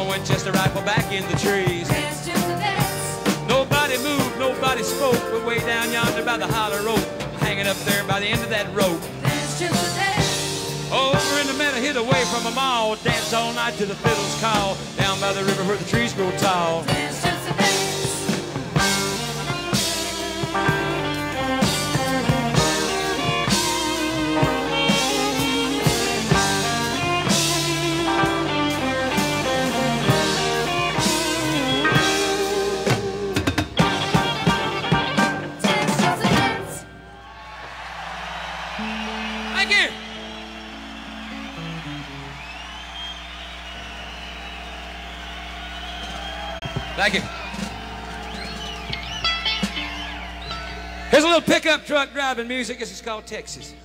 S2: Winchester rifle back in the trees. Nobody moved, nobody spoke, but way down yonder by the holler rope, hanging up there by the end of that rope. Over in the meadow, hid away from them all, dance all night to the fiddles call, down by the river where the trees grow tall. Thank you. Here's a little pickup truck driving music. This is called Texas.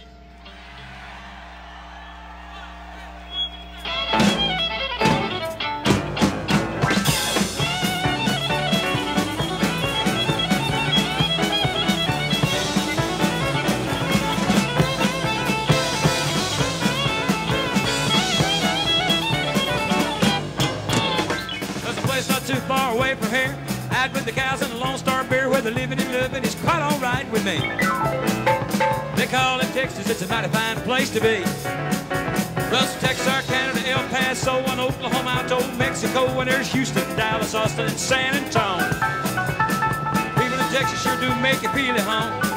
S2: Far away from here, out with the cows and the Lone Star beer, where the living and loving is quite all right with me. They call it Texas, it's a mighty fine place to be. Plus Texarkana to El Paso and Oklahoma out to Old Mexico, and there's Houston, Dallas, Austin, and San Antonio. People in Texas sure do make you feel at home.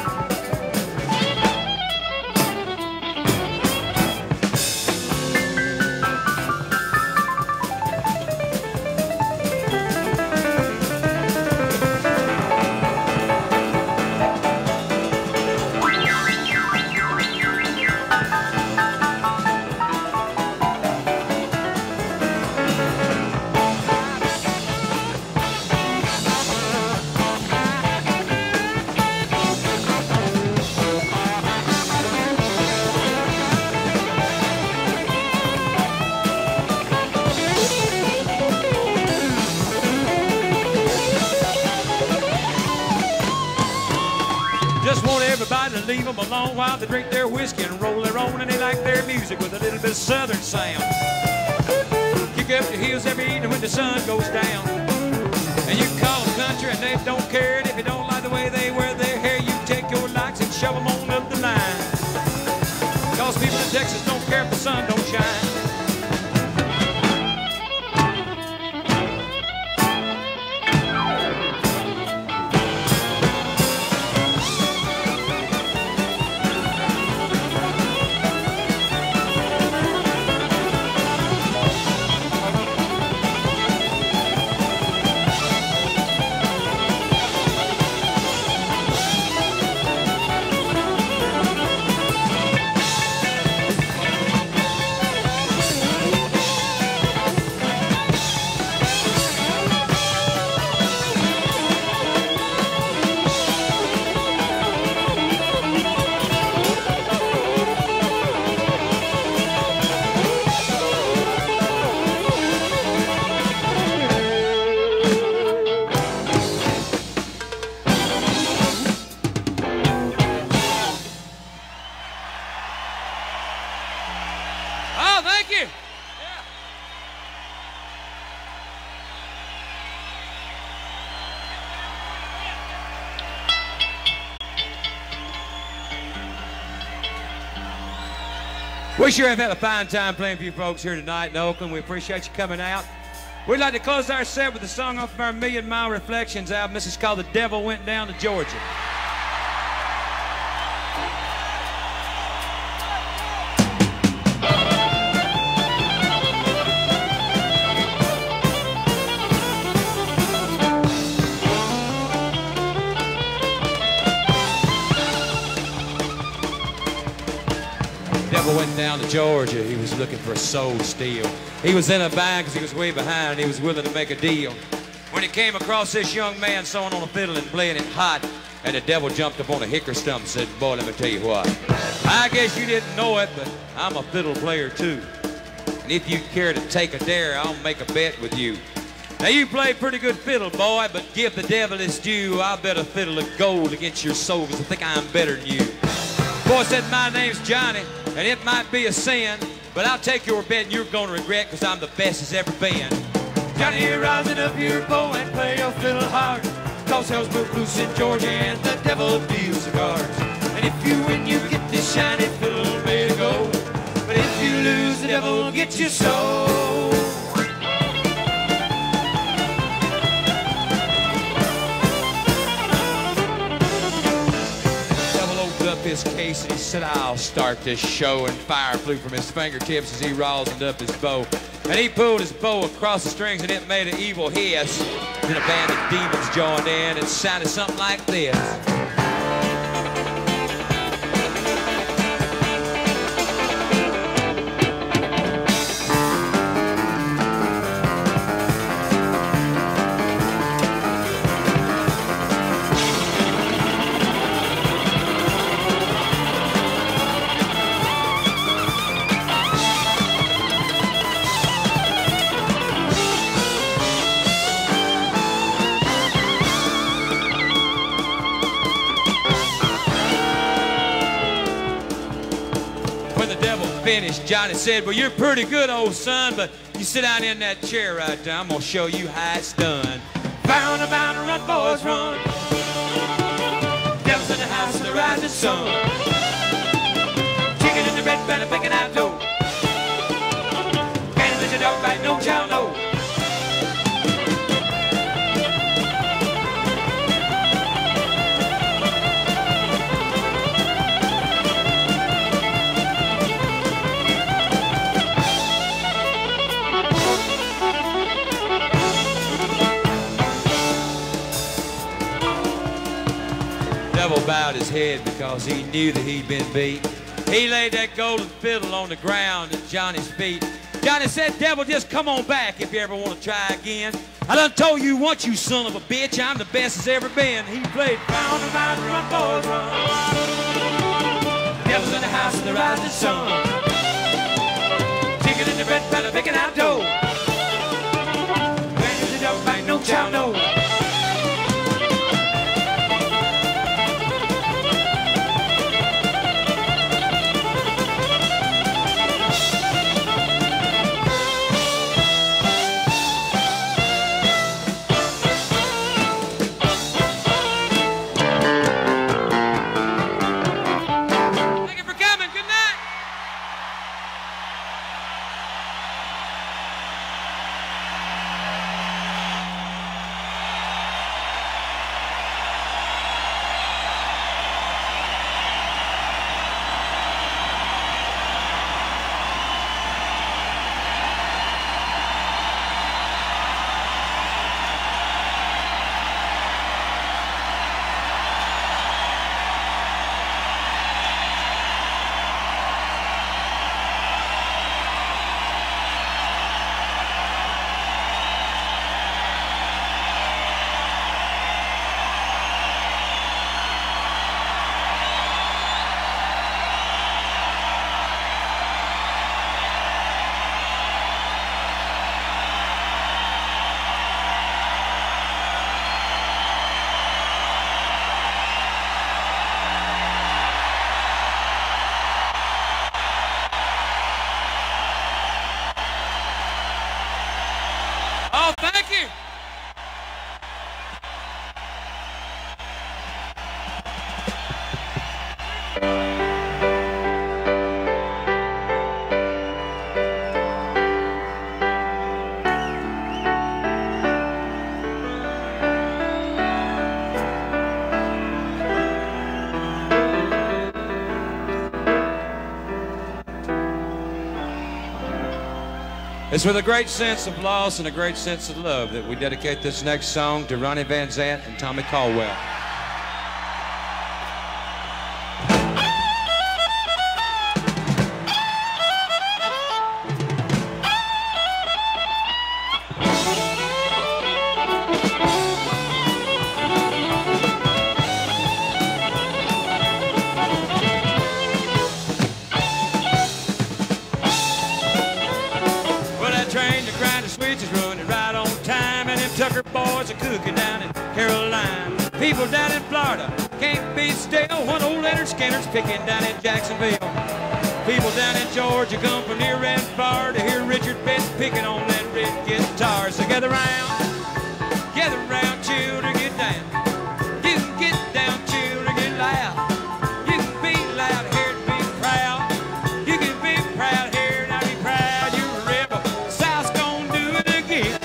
S2: Leave them alone while they drink their whiskey and roll their own, and they like their music with a little bit of southern sound. Kick up your heels every evening when the sun goes down, and you call them country and they don't care. And if you don't like the way they wear their hair, you take your likes and shove them on up the line, cause people in Texas don't care if the sun don't shine.
S6: Thank you. We sure have had a fine time playing for you folks here tonight in Oakland. We appreciate you coming out. We'd like to close our set with a song off of our Million Mile Reflections album. This is called The Devil Went Down to Georgia. Went down to Georgia. He was looking for a soul to steal. He was in a bag because he was way behind and he was willing to make a deal. When he came across this young man sewing on a fiddle and playing it hot, and the devil jumped up on a hickory stump and said, boy, let me tell you what. I guess you didn't know it, but I'm a fiddle player too. And if you care to take a dare, I'll make a bet with you. Now you play pretty good fiddle, boy, but give the devil his due. I'll bet a fiddle of gold against your soul because I think I'm better than you. Boy said, my name's Johnny, and it might be a sin, but I'll take your bet and you're gonna regret because I'm the best as ever been. Johnny, you're rising up your bow and play your fiddle hard, cause hell's broke loose in Georgia and the devil deals the cards. And if you win, you get this shiny fiddle made of gold, but if you lose, the devil will get your soul. His case and he said, I'll start this show, and fire flew from his fingertips as he rosined up his bow, and he pulled his bow across the strings and it made an evil hiss. Then a band of demons joined in and sounded something like this. Finished, Johnny said, well, you're pretty good, old son, but you sit down in that chair right there. I'm gonna show you how it's done. Bound and bound and run, boys, run. Devil's in the house of the rising sun. Chicken in the red banner picking out dough. Can't let your dog bite, no child, no. Bowed his head because he knew that he'd been beat. He laid that golden fiddle on the ground at Johnny's feet. Johnny said, devil, just come on back if you ever want to try again. I done told you once, you son of a bitch, I'm the best as ever been. He played Bound and Bound and Run, Boys, Run. Devil's in the house of the rising sun. Chicken in the red panel picking out dough. When you the dog bite, no child, no. Oh, thank you. It's with a great sense of loss and a great sense of love that we dedicate this next song to Ronnie Van Zant and Tommy Caldwell. Boys are cooking down in Carolina. People down in Florida can't be still when old Leonard Skinner's picking down in Jacksonville. People down in Georgia come from near and far to hear Richard Pitts picking on that red guitar. So gather round, children, get down. You can get down, children, get loud. You can be loud here and be proud. You can be proud here and I be proud. You're a rebel. South's gonna do it again.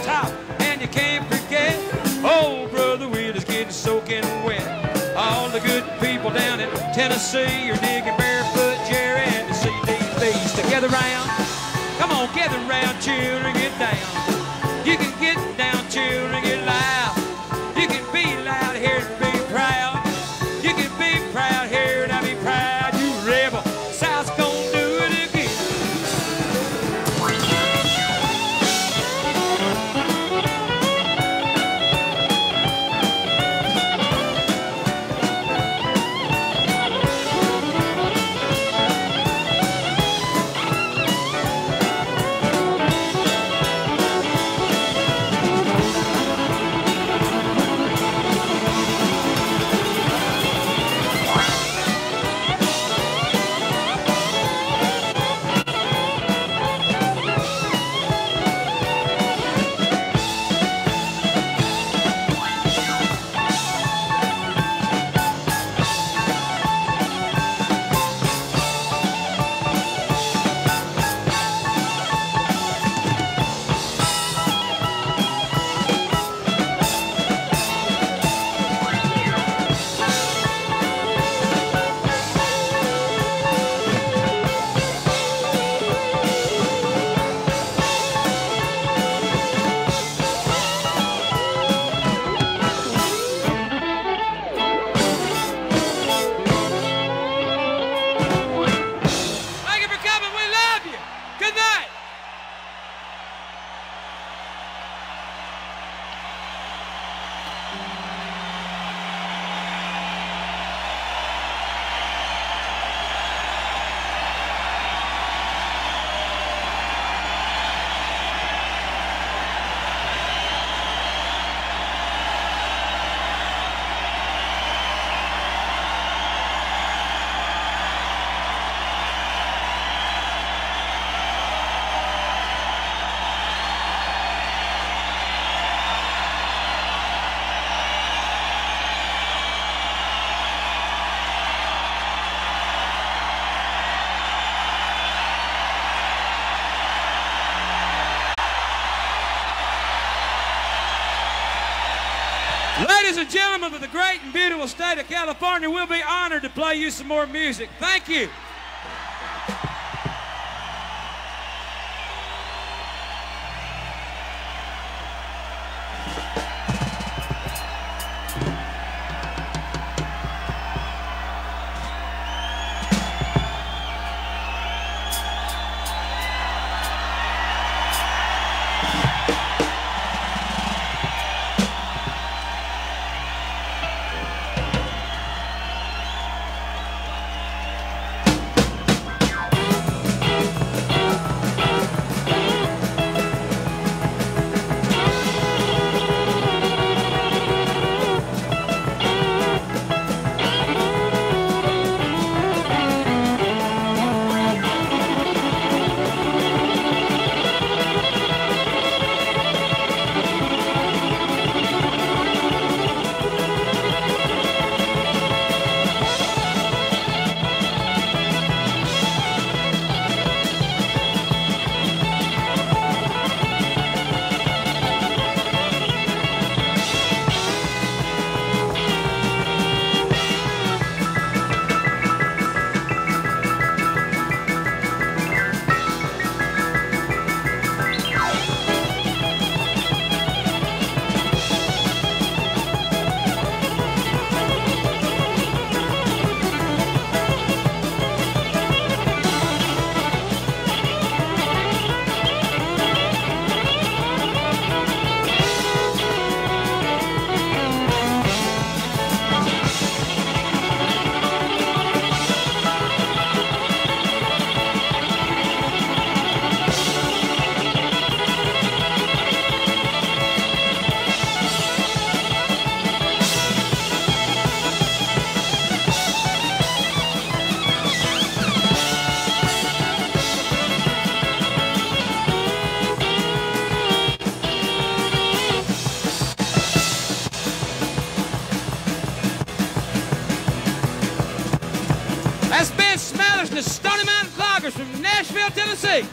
S6: Top, and you can't forget, oh brother Will is getting soaking wet. All the good people down in Tennessee are digging barefoot Jerry and the CDBs. Together round, come on, gather round, children, get down. You can get down, children, get loud. You can be loud here and be proud. You can be proud here and I be proud. You rebel, South's gonna do it again. and gentlemen of the great and beautiful state of California, we'll be honored to play you some more music. Thank you. From Nashville, Tennessee.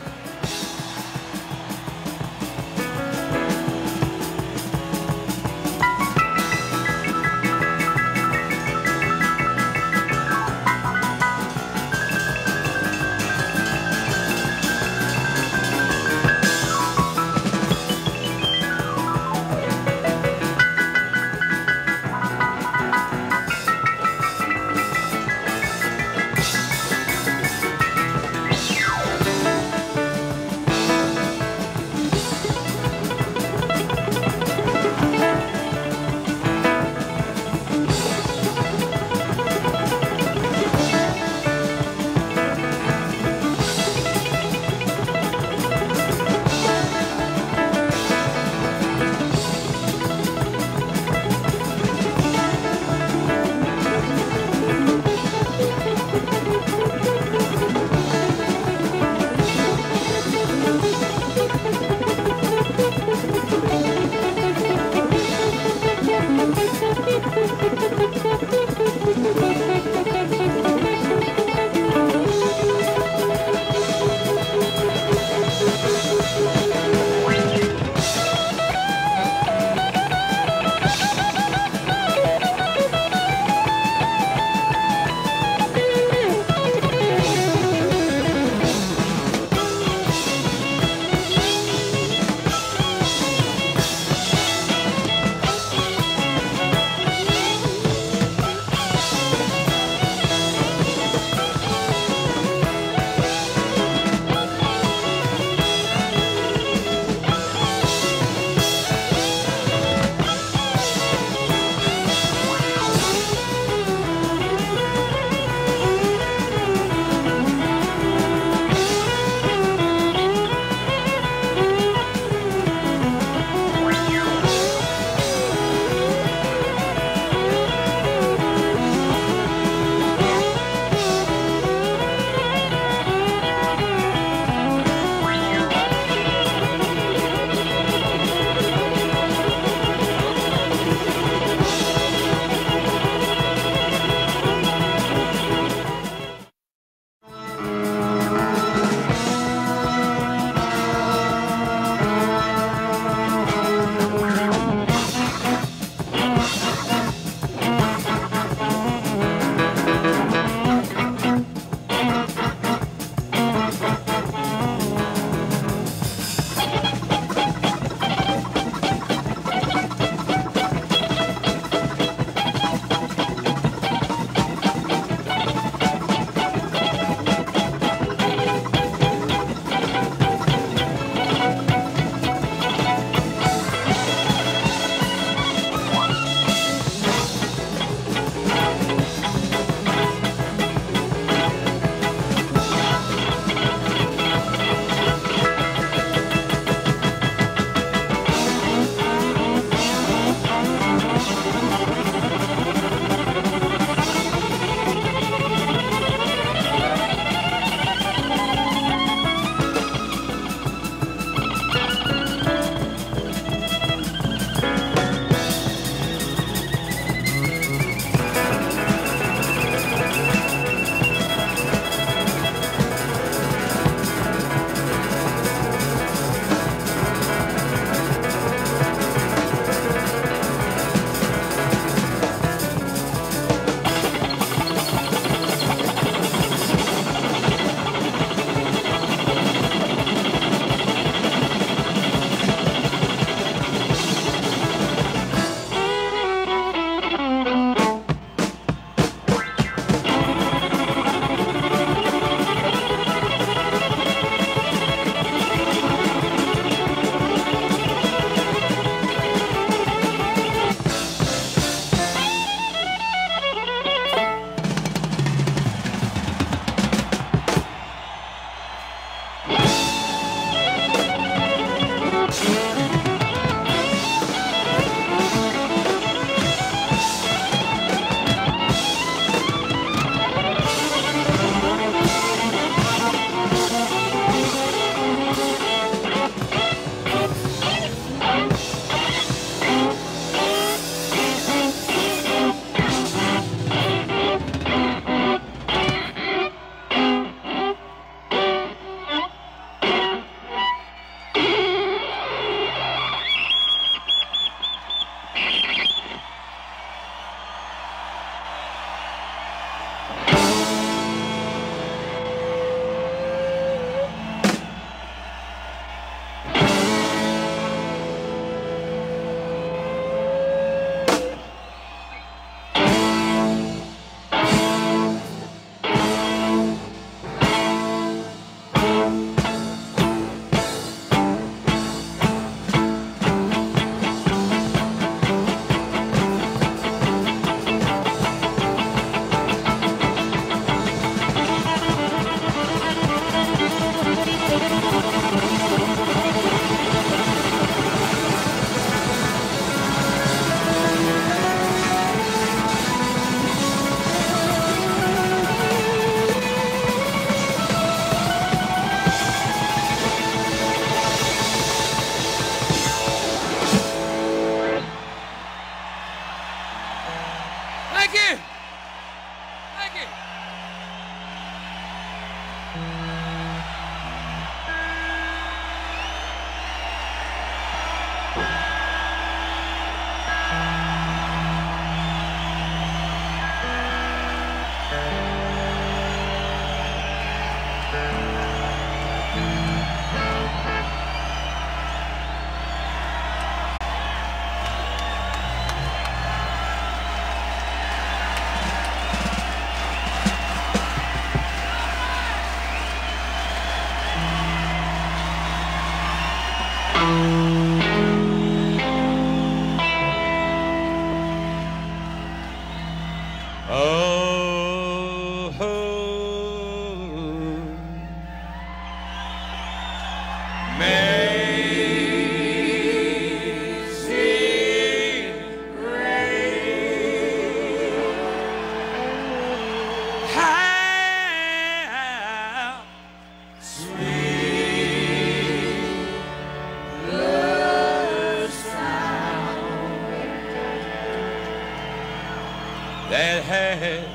S2: That has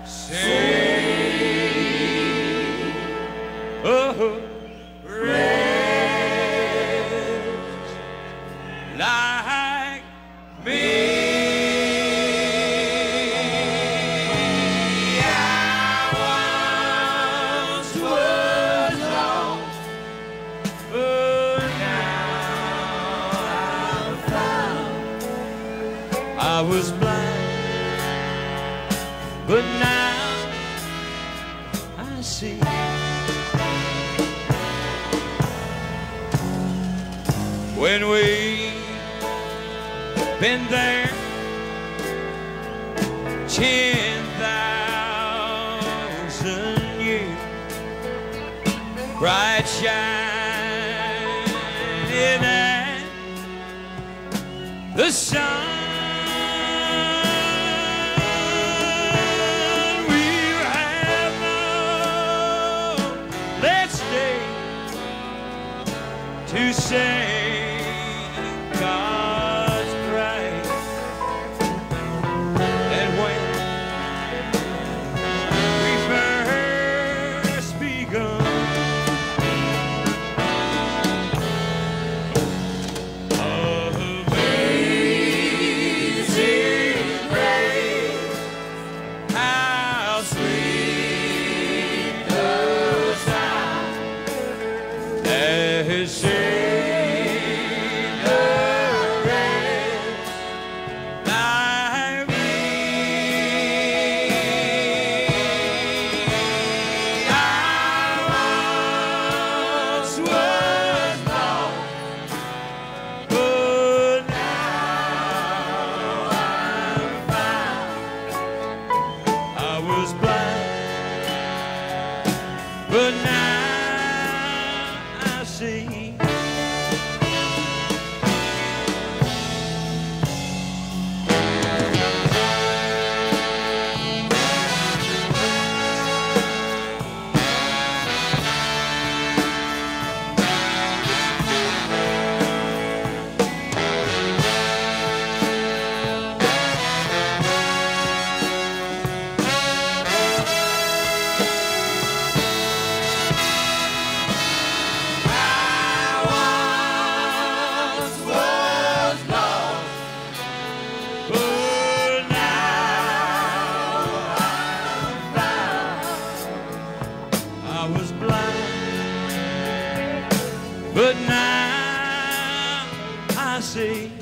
S2: saved a wretch like me. I once was lost, but now I'm found. I was blind, but now I see. When we've been there 10,000 years, bright shining at the sun. To sing God's praise, and when we first begun, amazing grace, how sweet the sound that saved. But now I see. But now I see.